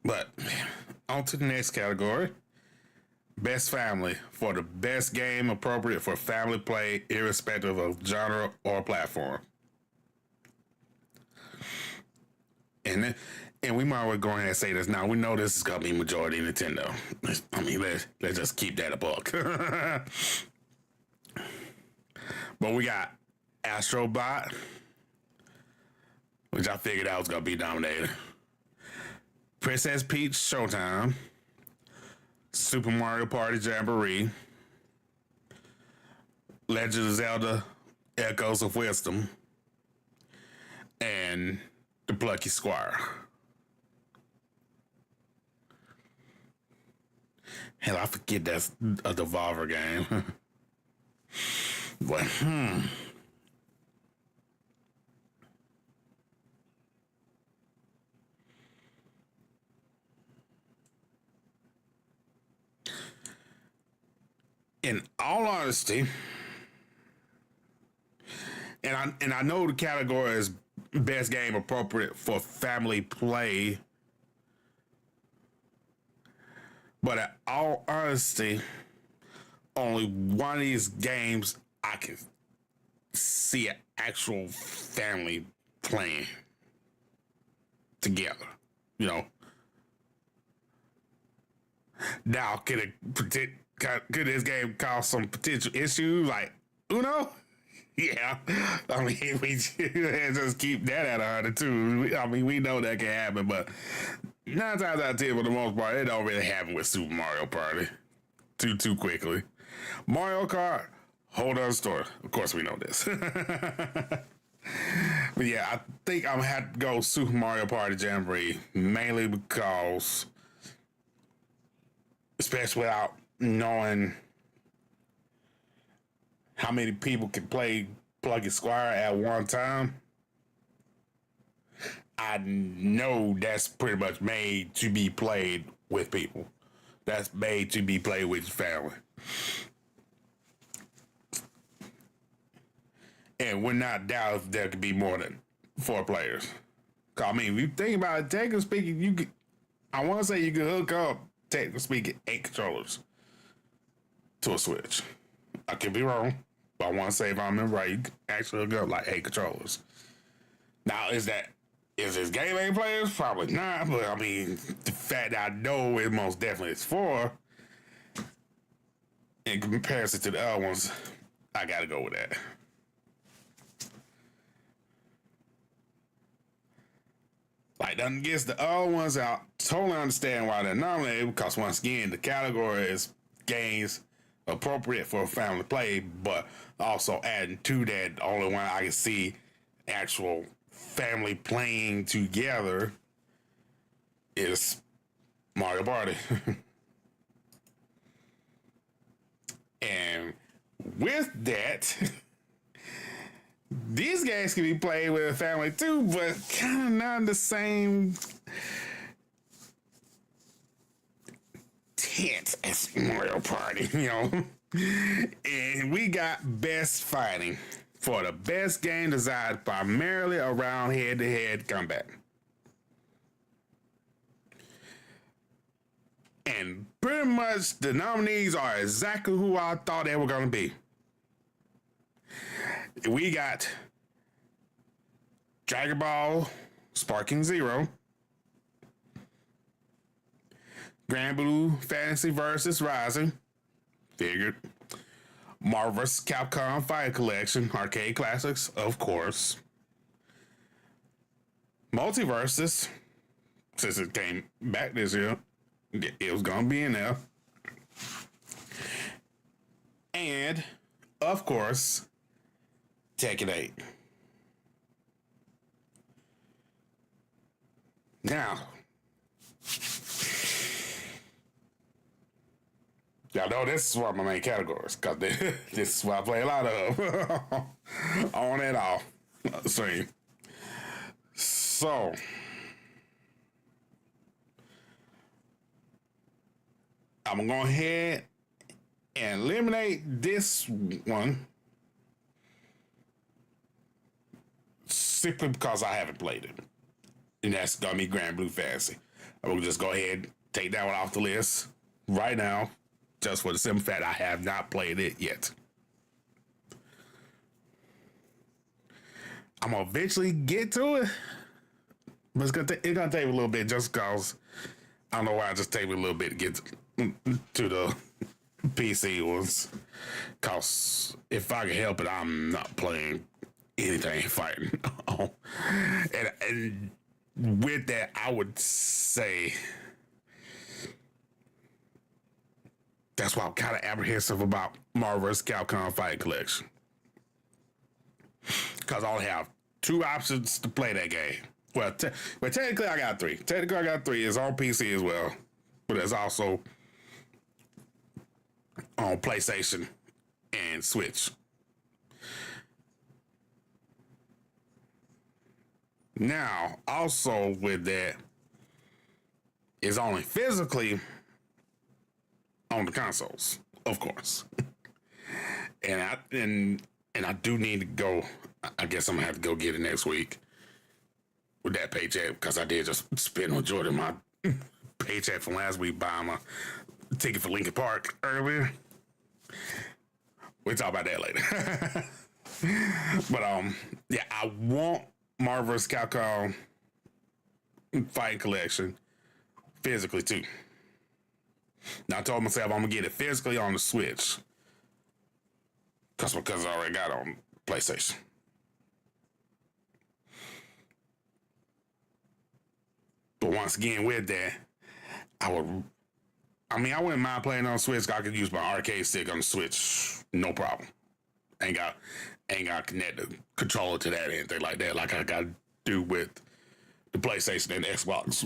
But on to the next category. Best Family, for the best game appropriate for family play, irrespective of genre or platform. And And we might well go ahead and say this now. We know this is gonna be majority Nintendo. I mean, let's just keep that a buck. But we got Astrobot, which I figured out was gonna be nominated. Princess Peach Showtime, Super Mario Party Jamboree, Legend of Zelda Echoes of Wisdom, and The Plucky Squire. Hell, I forget that's a Devolver game. But, in all honesty, and I know the category is best game appropriate for family play, but in all honesty, only one of these games I can see an actual family playing together. You know. Now, could this game cause some potential issues like Uno? Yeah, I mean, we just keep that at 100 too. I mean, we know that can happen, but 9 times out of 10, for the most part, it don't really happen with Super Mario Party too quickly. Mario Kart, hold on story. Of course, we know this. But yeah, I think I'm gonna have to go Super Mario Party Jamboree, mainly because, especially without knowing how many people can play Plucky Squire at one time, I know that's pretty much made to be played with people. That's made to be played with your family. And we're not doubt if there could be more than 4 players. I mean, if you think about it, technically speaking, you could, I want to say you could hook up, technically speaking, 8 controllers to a Switch. I could be wrong, but I want to say if I remember right, you could actually hook up like 8 controllers. Now, is this game 8 players? Probably not, but I mean, the fact that I know it most definitely is 4, in comparison to the other ones, I gotta go with that. Like, nothing against the other ones, I totally understand why they're nominated, because once again, the category is games appropriate for family play, but also adding to that, the only one I can see actual family playing together is Mario Party. And with that, these games can be played with a family too, but kind of not the same tent as Mario Party, you know. And we got Best Fighting for the best game designed primarily around head-to-head combat. And pretty much the nominees are exactly who I thought they were going to be. We got Dragon Ball Sparking Zero, Grand Blue Fantasy vs. Rising, figured. Marvel vs. Capcom Fighting Collection, arcade classics, of course. Multiverses, since it came back this year, it was gonna be in there. And, of course, Tekken 8. Now, y'all know this is one of my main categories, because this is what I play a lot of. On and off stream. So, I'm going to go ahead and eliminate this one simply because I haven't played it. And that's going to be Grand Blue Fantasy. I'm going to just go ahead and take that one off the list right now, just for the simple fact I have not played it yet. I'm going to eventually get to it, But it's gonna take me a little bit just because I don't know why it just take me a little bit to get to the PC ones. Cause if I can help it, I'm not playing anything fighting. and with that, I would say that's why I'm kind of apprehensive about Marvel vs. Capcom Fight Collection. Because I only have two options to play that game. Well, technically I got three. Technically I got three. It's on PC as well. But it's also on PlayStation and Switch. Now, also with that, it's only physically on the consoles, of course. and I do need to go. I guess I'm gonna have to go get it next week with that paycheck because I did just spend majority of my paycheck from last week buying my ticket for Lincoln Park earlier. We'll talk about that later. But yeah, I want Marvel vs. Capcom Fight Collection physically too. Now I told myself I'm gonna get it physically on the Switch because I already got it on PlayStation. But once again, with that, I wouldn't mind playing on Switch. I could use my arcade stick on the Switch, no problem. Ain't got to connect the controller to that or anything like that, like I got to do with the PlayStation and the Xbox.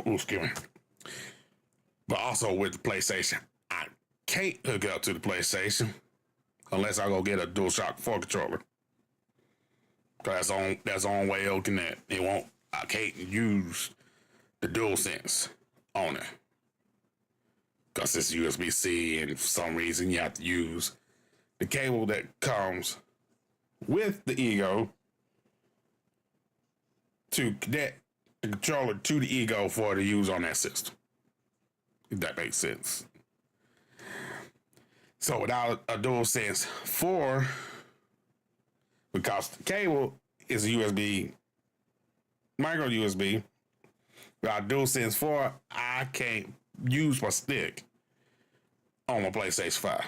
Ooh, excuse me. But also with the PlayStation, I can't hook it up to the PlayStation unless I go get a DualShock 4 controller. Cause that's the only way it'll connect. I can't use the DualSense on it. Because it's USB-C and for some reason you have to use the cable that comes with the Ego to connect the controller to the Ego for it to use on that system. If that makes sense. So without a DualSense 4, because the cable is a USB, micro USB, without DualSense 4, I can't use my stick on my PlayStation 5.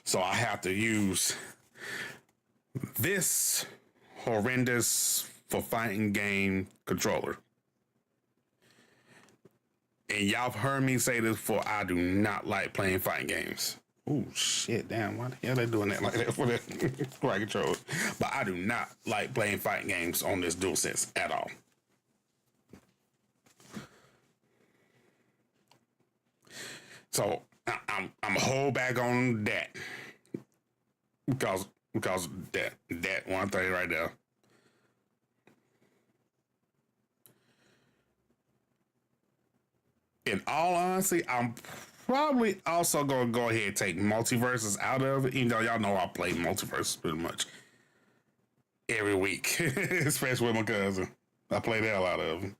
So I have to use this horrendous for fighting game controller. And y'all have heard me say this before, I do not like playing fighting games. Oh shit, damn, why the hell they doing that like that for the right controller? But I do not like playing fighting games on this DualSense at all. So I'm hold back on that because that one thing right there. In all honesty, I'm probably also gonna go ahead and take multiverses out of it. Even though y'all know I play multiverses pretty much every week, especially with my cousin. I play the hell out of them.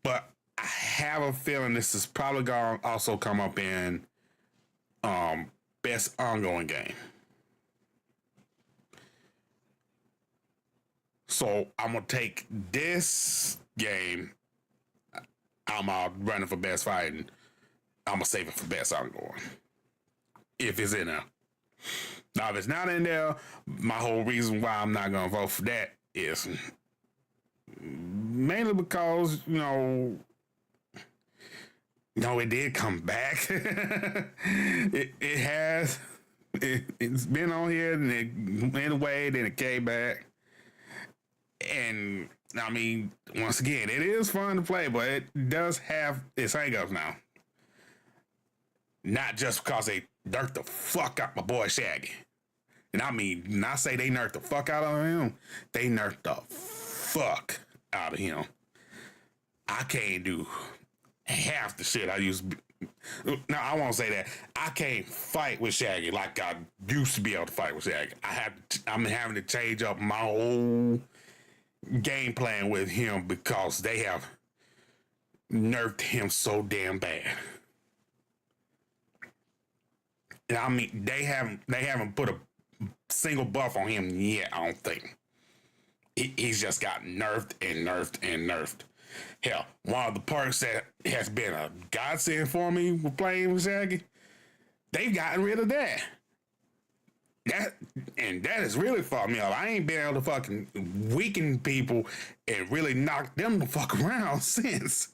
But I have a feeling this is probably gonna also come up in best ongoing game. So I'm gonna take this game. I'm running for best fighting. I'm gonna save it for best ongoing. If it's in there. Now, if it's not in there, my whole reason why I'm not gonna vote for that is mainly because, it did come back. it has. It's been on here and it went away, then it came back. And I mean, once again, it is fun to play, but it does have its hangups now. Not just because they nerfed the fuck out my boy Shaggy. And I mean, when I say they nerfed the fuck out of him, they nerfed the fuck out of him. I can't do half the shit I used to be. No, I won't say that. I can't fight with Shaggy like I used to be able to fight with Shaggy. I'm having to change up my whole game plan with him because they have nerfed him so damn bad. And I mean, they haven't put a single buff on him yet, I don't think. he's just got nerfed and nerfed and nerfed. Hell, one of the perks that has been a godsend for me with playing with Shaggy, they've gotten rid of that. That has really fucked me up. I ain't been able to fucking weaken people and really knock them the fuck around since.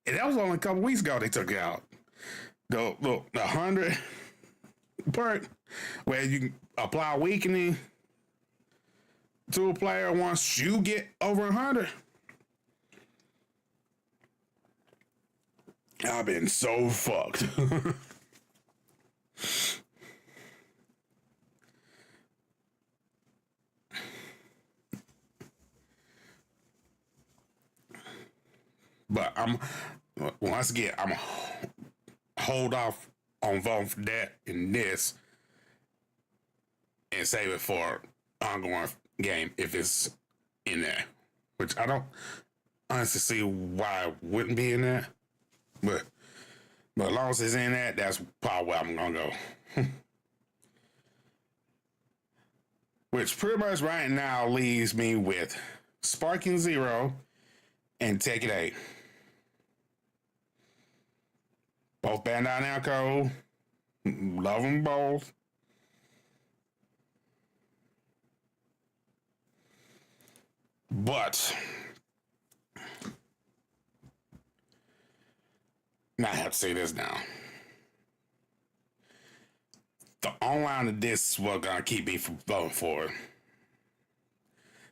And that was only a couple weeks ago they took it out. The 100 perk where you can apply weakening to a player once you get over 100. I've been so fucked. But once again, I'm hold off on voting for that and this and save it for ongoing game if it's in there. Which I don't honestly see why it wouldn't be in there. But as long as it's in that, that's probably where I'm gonna go. Which pretty much right now leaves me with Sparking Zero and Tekken 8. Both Bandai Namco. Love them both. But now I have to say this now. The online of this is what's gonna keep me from voting for it.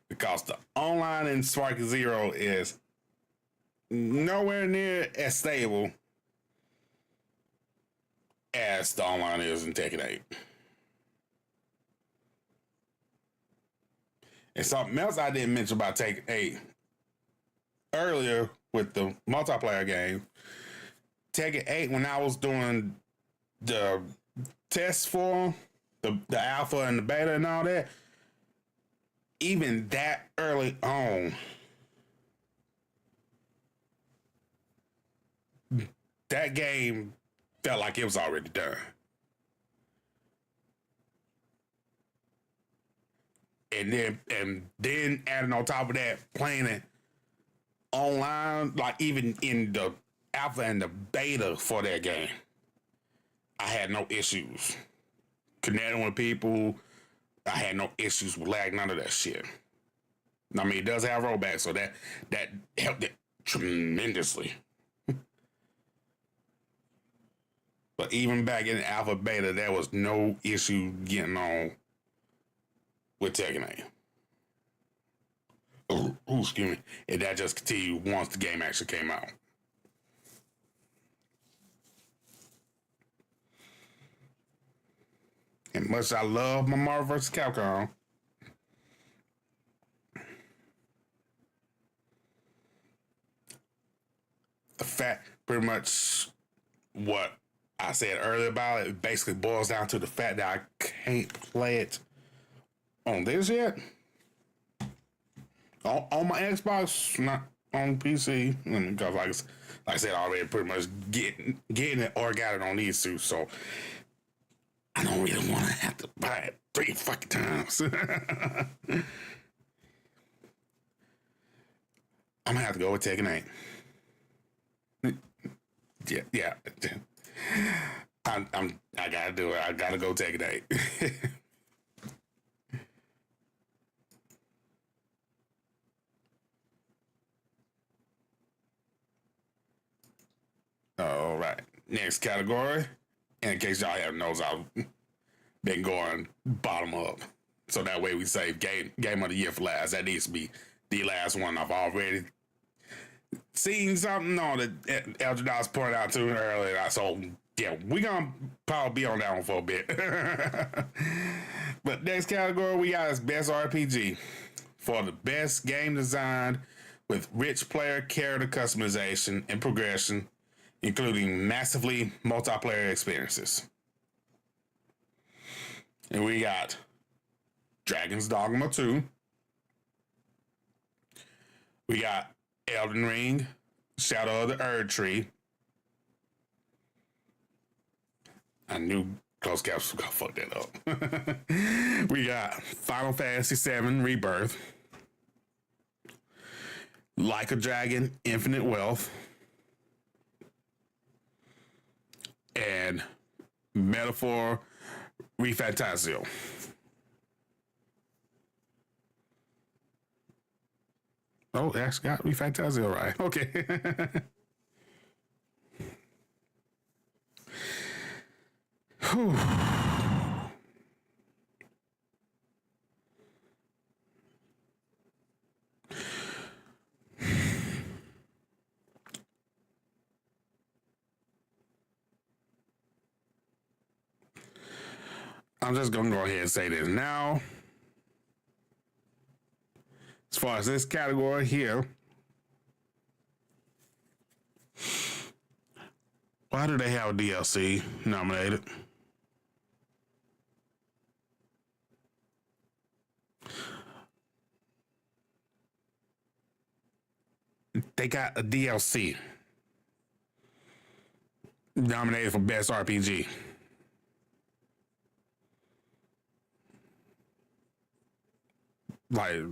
Because the online in Sparking Zero is nowhere near as stable as the online is in Tekken 8. And something else I didn't mention about Tekken 8 earlier with the multiplayer game, Tekken 8, when I was doing the test for the alpha and the beta and all that, even that early on, that game felt like it was already done. And then adding on top of that, playing it online, like even in the alpha and the beta for that game, I had no issues connecting with people. I had no issues with lag, none of that shit. I mean, it does have rollback, so that helped it tremendously. But even back in the alpha beta, there was no issue getting on with Tekken 8. Oh, excuse me. And that just continued once the game actually came out. And much I love my Marvel vs. Capcom, the fact, pretty much what I said earlier about it basically boils down to the fact that I can't play it on this yet. On my Xbox, not on PC. Because like I said already, pretty much getting it or got it on these two. So I don't really want to have to buy it 3 fucking times. I'm gonna have to go with Tekken 8. Yeah. I gotta do it. I gotta go Tekken 8. All right. Next category. In case y'all have knows, I've been going bottom up. So that way we save game of the year for last. That needs to be the last one. I've already seen something on that Eldrados pointed out to me earlier. So yeah, we're gonna probably be on that one for a bit. But next category we got is best RPG for the best game designed with rich player character customization and progression, including massively multiplayer experiences. And we got Dragon's Dogma 2. We got Elden Ring, Shadow of the Erd Tree. I knew close caps was gonna fuck that up. We got Final Fantasy VII Rebirth. Like a Dragon, Infinite Wealth, and Metaphor Refantasio. Oh, that's got Refantasio right. Okay. I'm just going to go ahead and say this now. As far as this category here, why do they have DLC nominated? They got a DLC nominated for Best RPG. Like,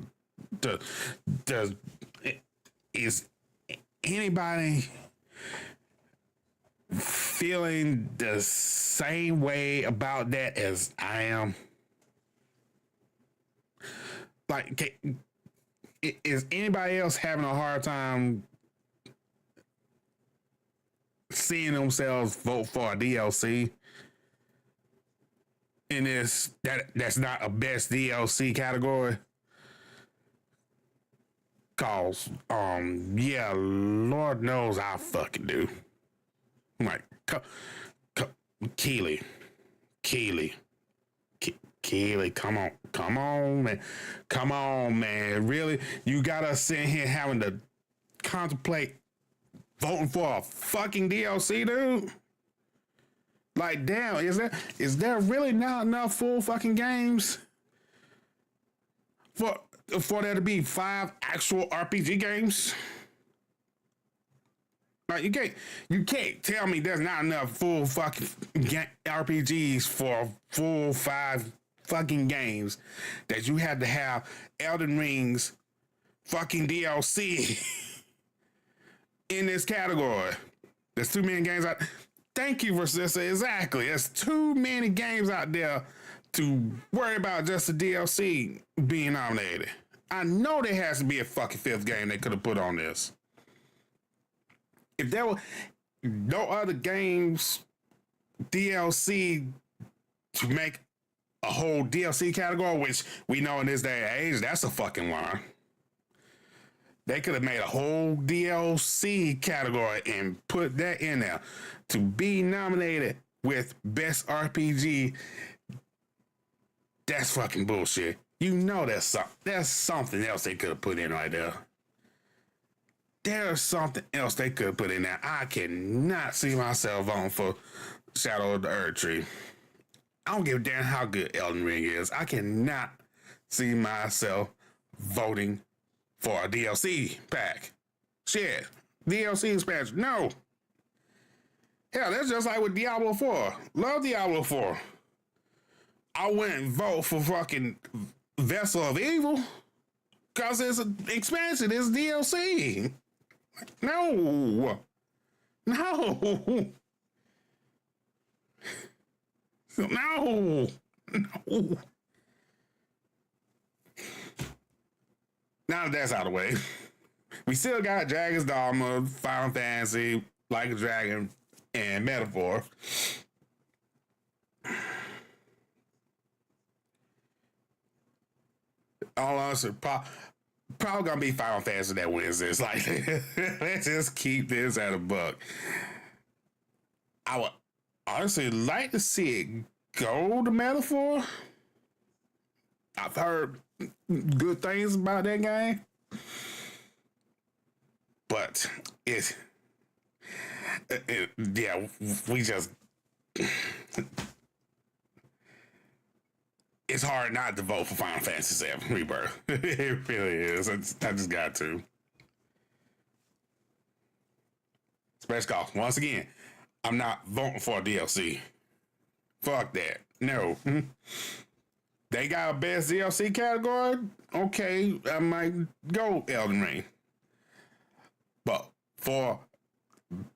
is anybody feeling the same way about that as I am? Like, is anybody else having a hard time seeing themselves vote for a DLC in this that's not a best DLC category? Cause yeah, Lord knows I fucking do. I'm like, Keely, come on, man. Really, you got us sitting here having to contemplate voting for a fucking DLC, dude? Like, damn, is there really not enough full fucking games for there to be 5 actual RPG games? Like, you can't tell me there's not enough full fucking RPGs for full 5 fucking games that you had to have Elden Ring's fucking DLC in this category. There's too many games out. Thank you for sister. Exactly. There's too many games out there to worry about just the DLC being nominated. I know there has to be a fucking 5th game they could have put on this. If there were no other games DLC to make a whole DLC category, which we know in this day and age, that's a fucking line. They could have made a whole DLC category and put that in there to be nominated with Best RPG. That's fucking bullshit. You know there's something else they could have put in right there. There's something else they could have put in there. I cannot see myself voting for Shadow of the Earth Tree. I don't give a damn how good Elden Ring is. I cannot see myself voting for a DLC pack. Shit. DLC expansion. No. Hell, that's just like with Diablo 4. Love Diablo 4. I wouldn't vote for fucking Vessel of Evil because it's an expansion. It's DLC. No. No. No. No. Now that that's out of the way, we still got Dragon's Dogma, Final Fantasy, Like a Dragon, and Metaphor. All honestly, probably gonna be Final Fantasy that wins this. Like, let's just keep this at a buck. I would honestly like to see it go to Metaphor. I've heard good things about that game, but yeah, we just. It's hard not to vote for Final Fantasy VII Rebirth. It really is. I just got to. Especially cause, once again, I'm not voting for a DLC. Fuck that. No. They got a best DLC category? Okay, I might go Elden Ring. For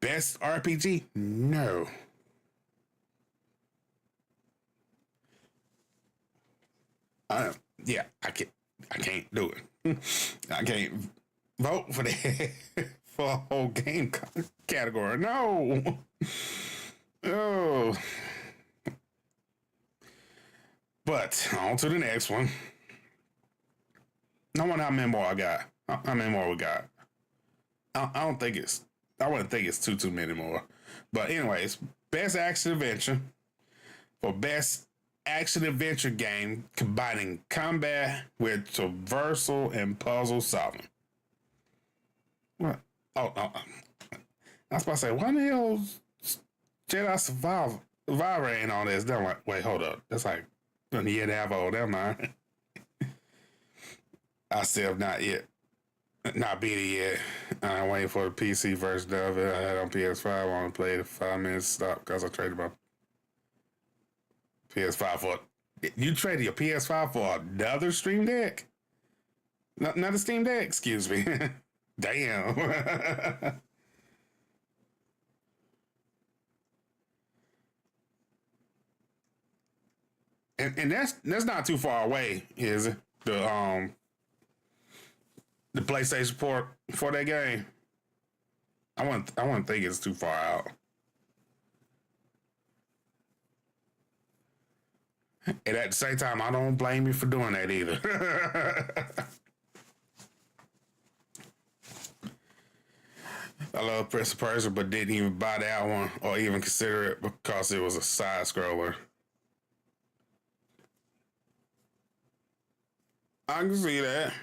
best RPG, no. I yeah, I can't do it. I can't vote for that for a whole game category. No. Oh. But on to the next one. I wonder how many more I got. How many more we got? I don't think it's. I wouldn't think it's too many more. But anyways, best action adventure for best action adventure game combining combat with traversal and puzzle solving. What? Oh, I was about to say, why the hell Jedi Survivor ain't on this? Then I'm like, wait, hold up. That's like a year and a half old. Never mind. I still have not beat it yet. I'm waiting for the PC version of it. I had on PS5. I want to play it 5 minutes stop because I traded my PS5 for. You traded your PS5 for another Stream Deck? Not a Steam Deck, excuse me. Damn. and that's not too far away, is it? The PlayStation port for that game. I wouldn't think it's too far out. And at the same time, I don't blame you for doing that either. I love Prince of Persia, but didn't even buy that one or even consider it because it was a side scroller. I can see that.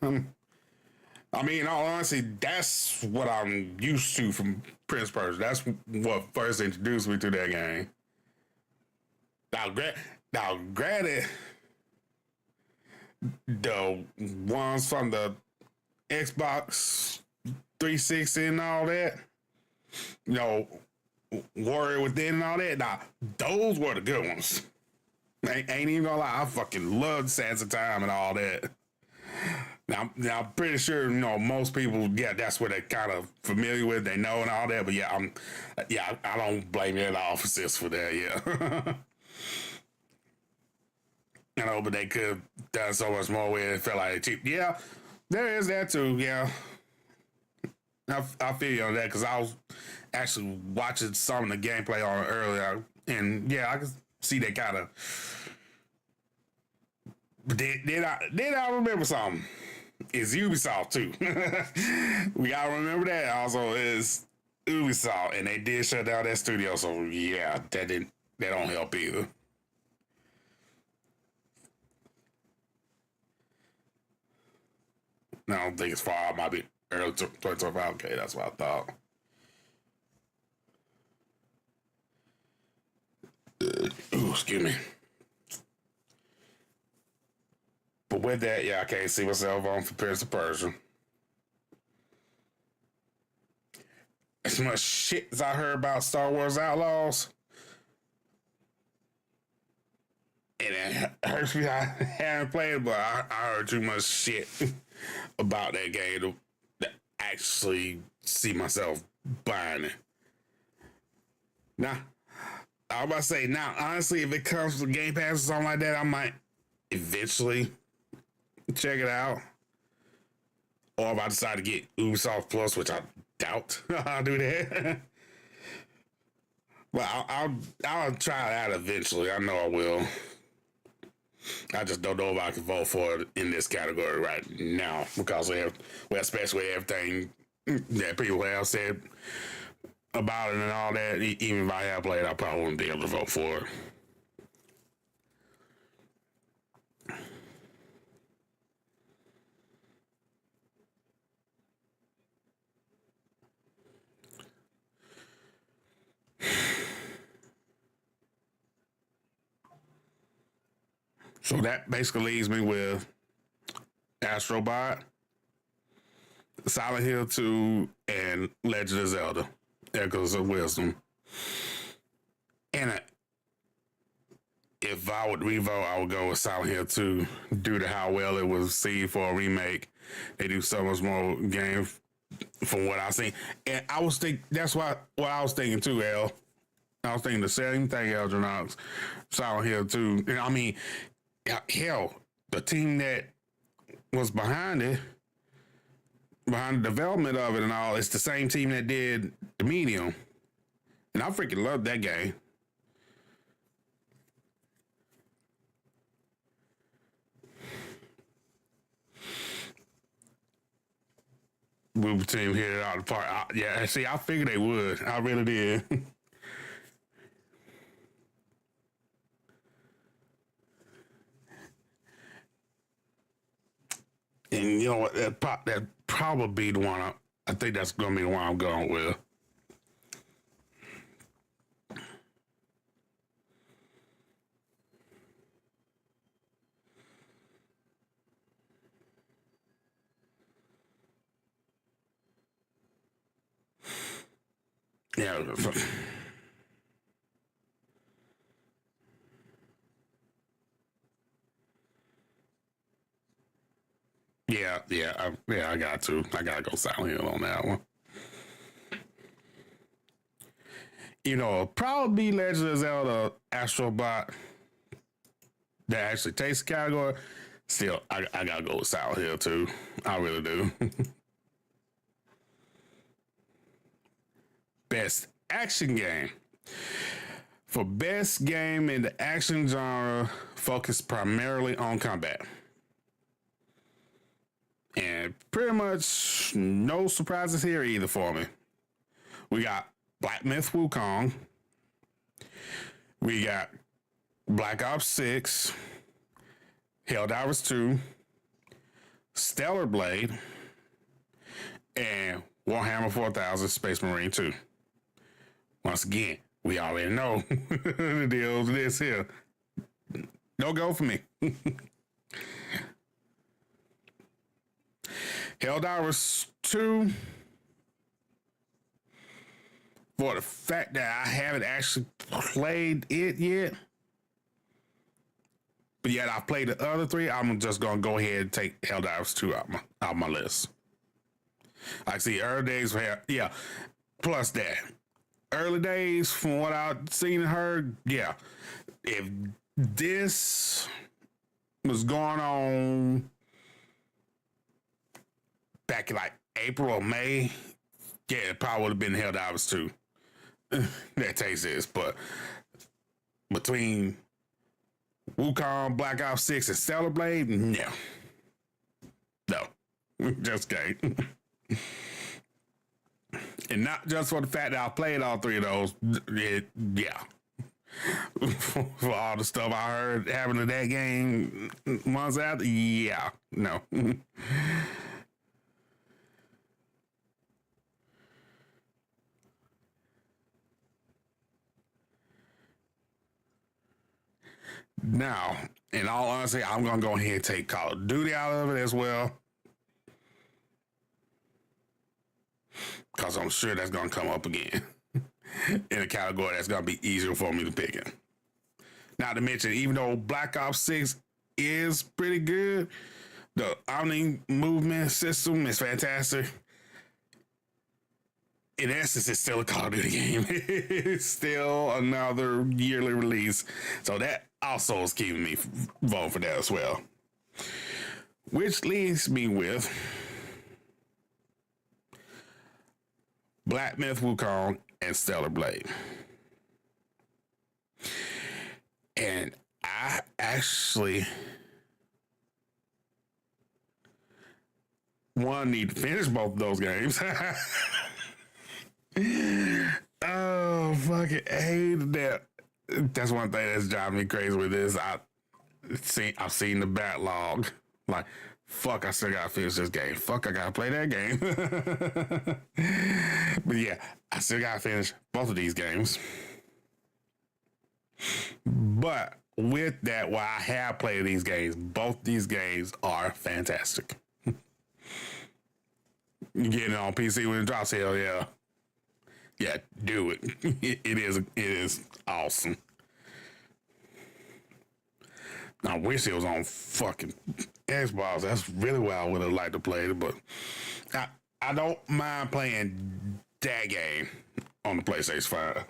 I mean, in all honesty, that's what I'm used to from Prince of Persia. That's what first introduced me to that game. Now, granted, the ones from the Xbox 360 and all that, you know, Warrior Within and all that, now, those were the good ones. Ain't even gonna lie, I fucking loved Sands of Time and all that. Now, I'm pretty sure, you know, most people, yeah, that's what they're kind of familiar with, they know and all that, but yeah, I don't blame you at all for that, yeah. You know, but they could have done so much more with it. It felt like cheap. Yeah, there is that too, yeah. I feel you on that because I was actually watching some of the gameplay on it earlier, and yeah, I can see they kind of. Did I remember something? It's Ubisoft too. We gotta remember that. Also, is Ubisoft, and they did shut down that studio, so yeah, that don't help either. No, I don't think it's far. It might be early 2025. Okay, that's what I thought. Ooh, excuse me. But with that, yeah, I can't see myself on for Prince of Persia. As much shit as I heard about Star Wars Outlaws, and it hurts me I haven't played it, but I heard too much shit about that game to actually see myself buying it. Now, I was about to say, now, honestly, if it comes to Game Pass or something like that, I might eventually check it out. Or if I decide to get Ubisoft Plus, which I doubt I'll do that. But I'll try it out eventually. I know I will. I just don't know if I can vote for it in this category right now because especially everything that people have said about it and all that. Even if I have played, I probably wouldn't be able to vote for it. So that basically leaves me with Astrobot, Silent Hill 2, and Legend of Zelda, Echoes of Wisdom. And if I would revote, I would go with Silent Hill 2 due to how well it was received for a remake. They do so much more game from what I've seen. And I was think that's what I was thinking too, L. I was thinking the same thing, Eldronox, Silent Hill too. And I mean, hell, the team that was behind it, behind the development of it and all, it's the same team that did the Medium. And I freaking love that game. Movie team hit it out of the park. Yeah, see, I figured they would. I really did. And you know what? That probably be the one. I think that's gonna be the one I'm going with. Yeah. Yeah. I got to. I gotta go Silent Hill on that one. You know, probably Legend of Zelda Astrobot that actually takes the category. Still, I gotta go with Silent Hill too. I really do. Best action game. For best game in the action genre, focused primarily on combat. And pretty much no surprises here either for me. We got Black Myth Wukong. We got Black Ops 6, Helldivers 2, Stellar Blade, and Warhammer 4000 Space Marine 2. Once again, we already know the deal with this here. No go for me. Helldivers 2, for the fact that I haven't actually played it yet, but yet I've played the other three, I'm just going to go ahead and take Helldivers 2 out my list. I see early days, yeah, plus that. Early days, from what I've seen and heard, yeah, if this was going on back in like April or May, yeah, it probably would have been Helldivers 2. That takes this, but between Wukong, Black Ops 6, and Stellar Blade, no. Just kidding. And not just for the fact that I played all three of those, yeah. For all the stuff I heard happening to that game months after, yeah, no. Now, in all honesty, I'm going to go ahead and take Call of Duty out of it as well. Because I'm sure that's going to come up again in a category that's going to be easier for me to pick in. Not to mention, even though Black Ops 6 is pretty good, the Omni movement system is fantastic. In essence, it's still a Call of Duty game. It's still another yearly release. So that also is keeping me voting for that as well. Which leaves me with Black Myth Wukong and Stellar Blade. And I actually need to finish both of those games. Oh, fucking hate that. That's one thing that's driving me crazy with this. I've seen the backlog. Like, fuck, I still gotta finish this game. Fuck, I gotta play that game. But yeah, I still gotta finish both of these games. But with that, while I have played these games, both these games are fantastic. You getting it on PC when it drops, hell yeah. Yeah, do it. It is awesome. I wish it was on fucking Xbox. That's really what I would have liked to play it, but I don't mind playing that game on the PlayStation 5.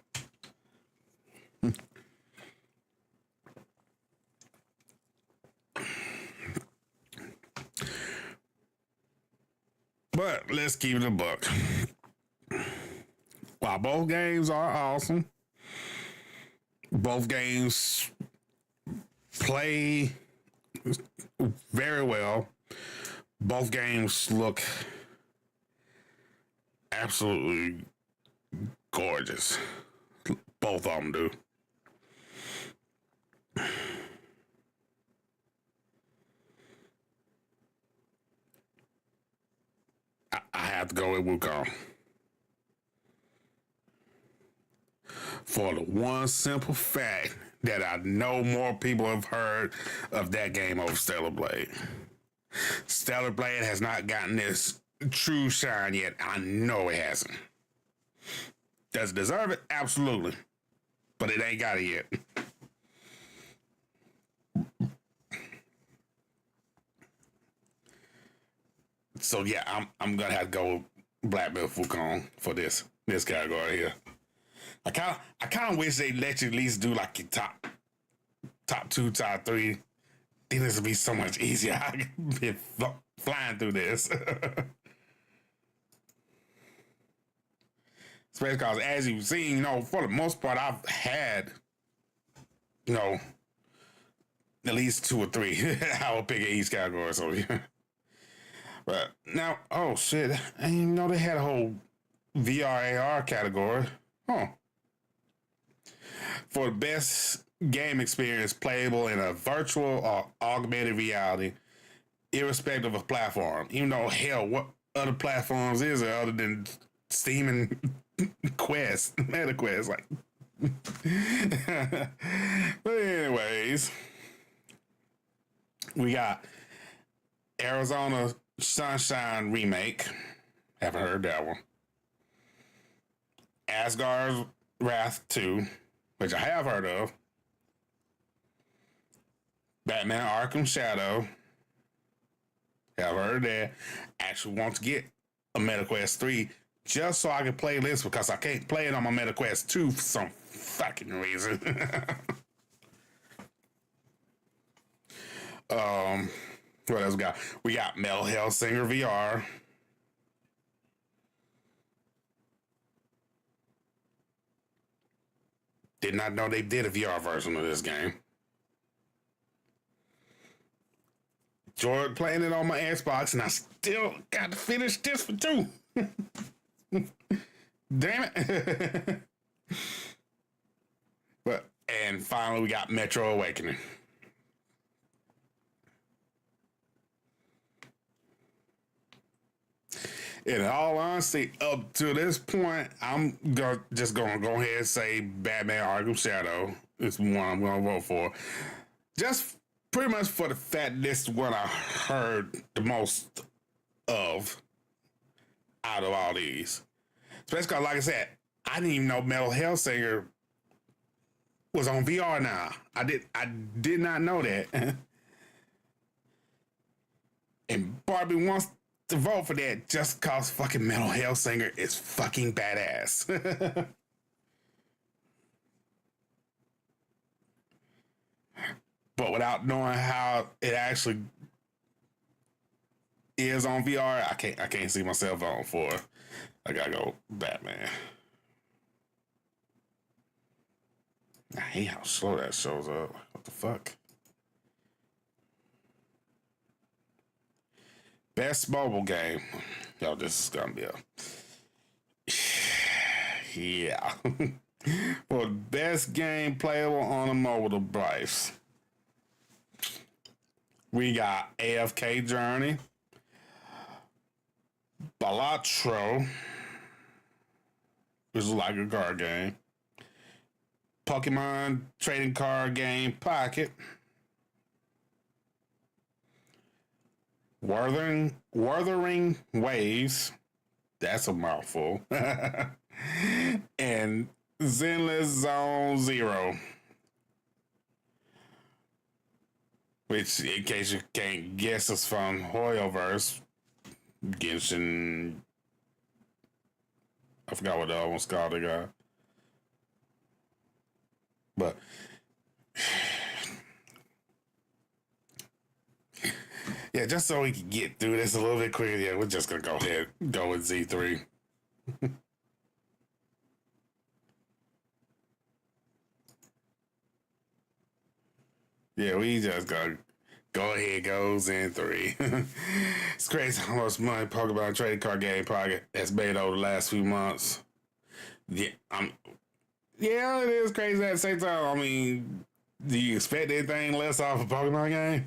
But let's keep it a buck. While both games are awesome, both games play very well. Both games look absolutely gorgeous. Both of them do. I have to go with Wukong. For the one simple fact that I know more people have heard of that game over Stellar Blade. Stellar Blade has not gotten this true shine yet. I know it hasn't. Does it deserve it? Absolutely. But it ain't got it yet. So yeah, I'm gonna have to go Black Belt Wukong for this category here. I kind of wish they let you at least do like your top 2, top 3. Then this would be so much easier. I could be flying through this. Especially because, as you've seen, for the most part, I've had, at least 2 or 3. I will pick in each category. So, yeah. But now, oh shit, I didn't even know they had a whole VR AR category. Huh. For the best game experience playable in a virtual or augmented reality, irrespective of platform. Even though, hell, what other platforms is there other than Steam and Quest, Meta Quest? Like, but anyways, we got Arizona Sunshine Remake. Haven't heard that one. Asgard's Wrath 2, which I have heard of. Batman Arkham Shadow. Have heard of that. Actually want to get a MetaQuest 3 just so I can play this because I can't play it on my MetaQuest 2 for some fucking reason. What else we got? We got Metal Hellsinger VR. Did not know they did a VR version of this game. Enjoyed playing it on my Xbox, and I still got to finish this for 2. Damn it. And finally, we got Metro Awakening. In all honesty, up to this point, I'm just going to go ahead and say Batman Arkham Shadow is one I'm going to vote for. Just pretty much for the fact this is what I heard the most of out of all these. Especially because, like I said, I didn't even know Metal Hellsinger was on VR now. I did not know that. And Barbie wants to vote for that just cause fucking Metal Hellsinger is fucking badass. But without knowing how it actually is on VR, I can't see myself voting for it. I gotta go Batman. I hate how slow that shows up. What the fuck? Best mobile game. Yo, this is gonna be a... yeah. For best game playable on a mobile device, we got AFK Journey, Balatro, which is like a card game, Pokemon trading card game Pocket, Wuthering Waves, that's a mouthful, and Zenless Zone Zero, which, in case you can't guess, is from Hoyoverse, Genshin I forgot what the other one's called. They got, but yeah, just so we can get through this a little bit quicker. Yeah, we're just gonna go ahead go with Z3. Yeah, we just go ahead goes in 3. It's crazy how much money Pokemon trading card game pocket has made over the last few months. Yeah, yeah, it is crazy at the same time. I mean, do you expect anything less off a Pokemon game?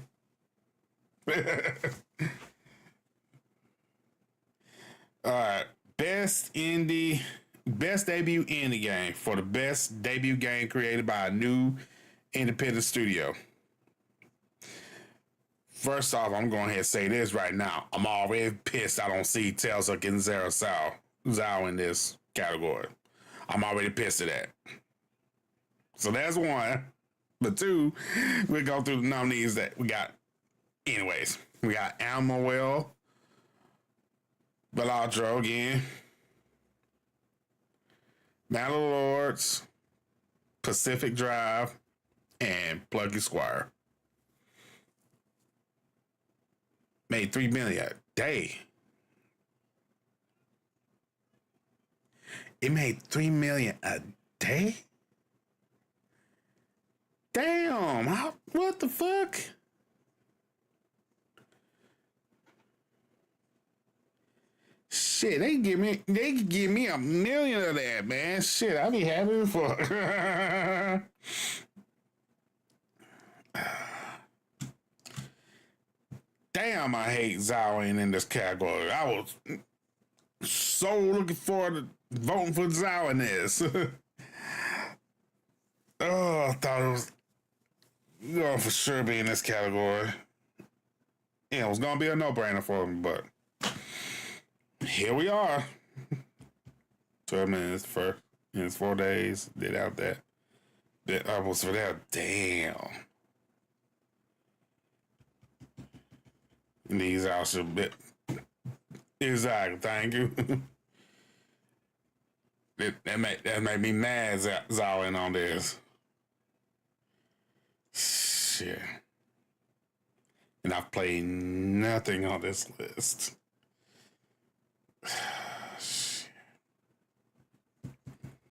All right, best debut indie game for the best debut game created by a new independent studio. First off, I'm going ahead and say this right now. I'm already pissed I don't see Tales of Genzero Zao in this category. I'm already pissed at that. So that's one. But two, we go through the nominees that we got. Anyways, we got Amalwell, Baladro again, Battle Lords, Pacific Drive, and Pluggy Squire. Made $3 million a day. It made $3 million a day? Damn, what the fuck? Shit, they could give me $1 million of that, man. Shit, I'd be happy for. Damn, I hate Zao ain't in this category. I was so looking forward to voting for Zao in this. Oh, I thought it was going for sure be in this category. Yeah, it was gonna be a no-brainer for me, but here we are. 12 minutes for in 4 days. Did out that. Did almost for that. Damn. These are a bit. Exactly. Thank you. that made me mad. Zawin on this. Shit. And I've played nothing on this list.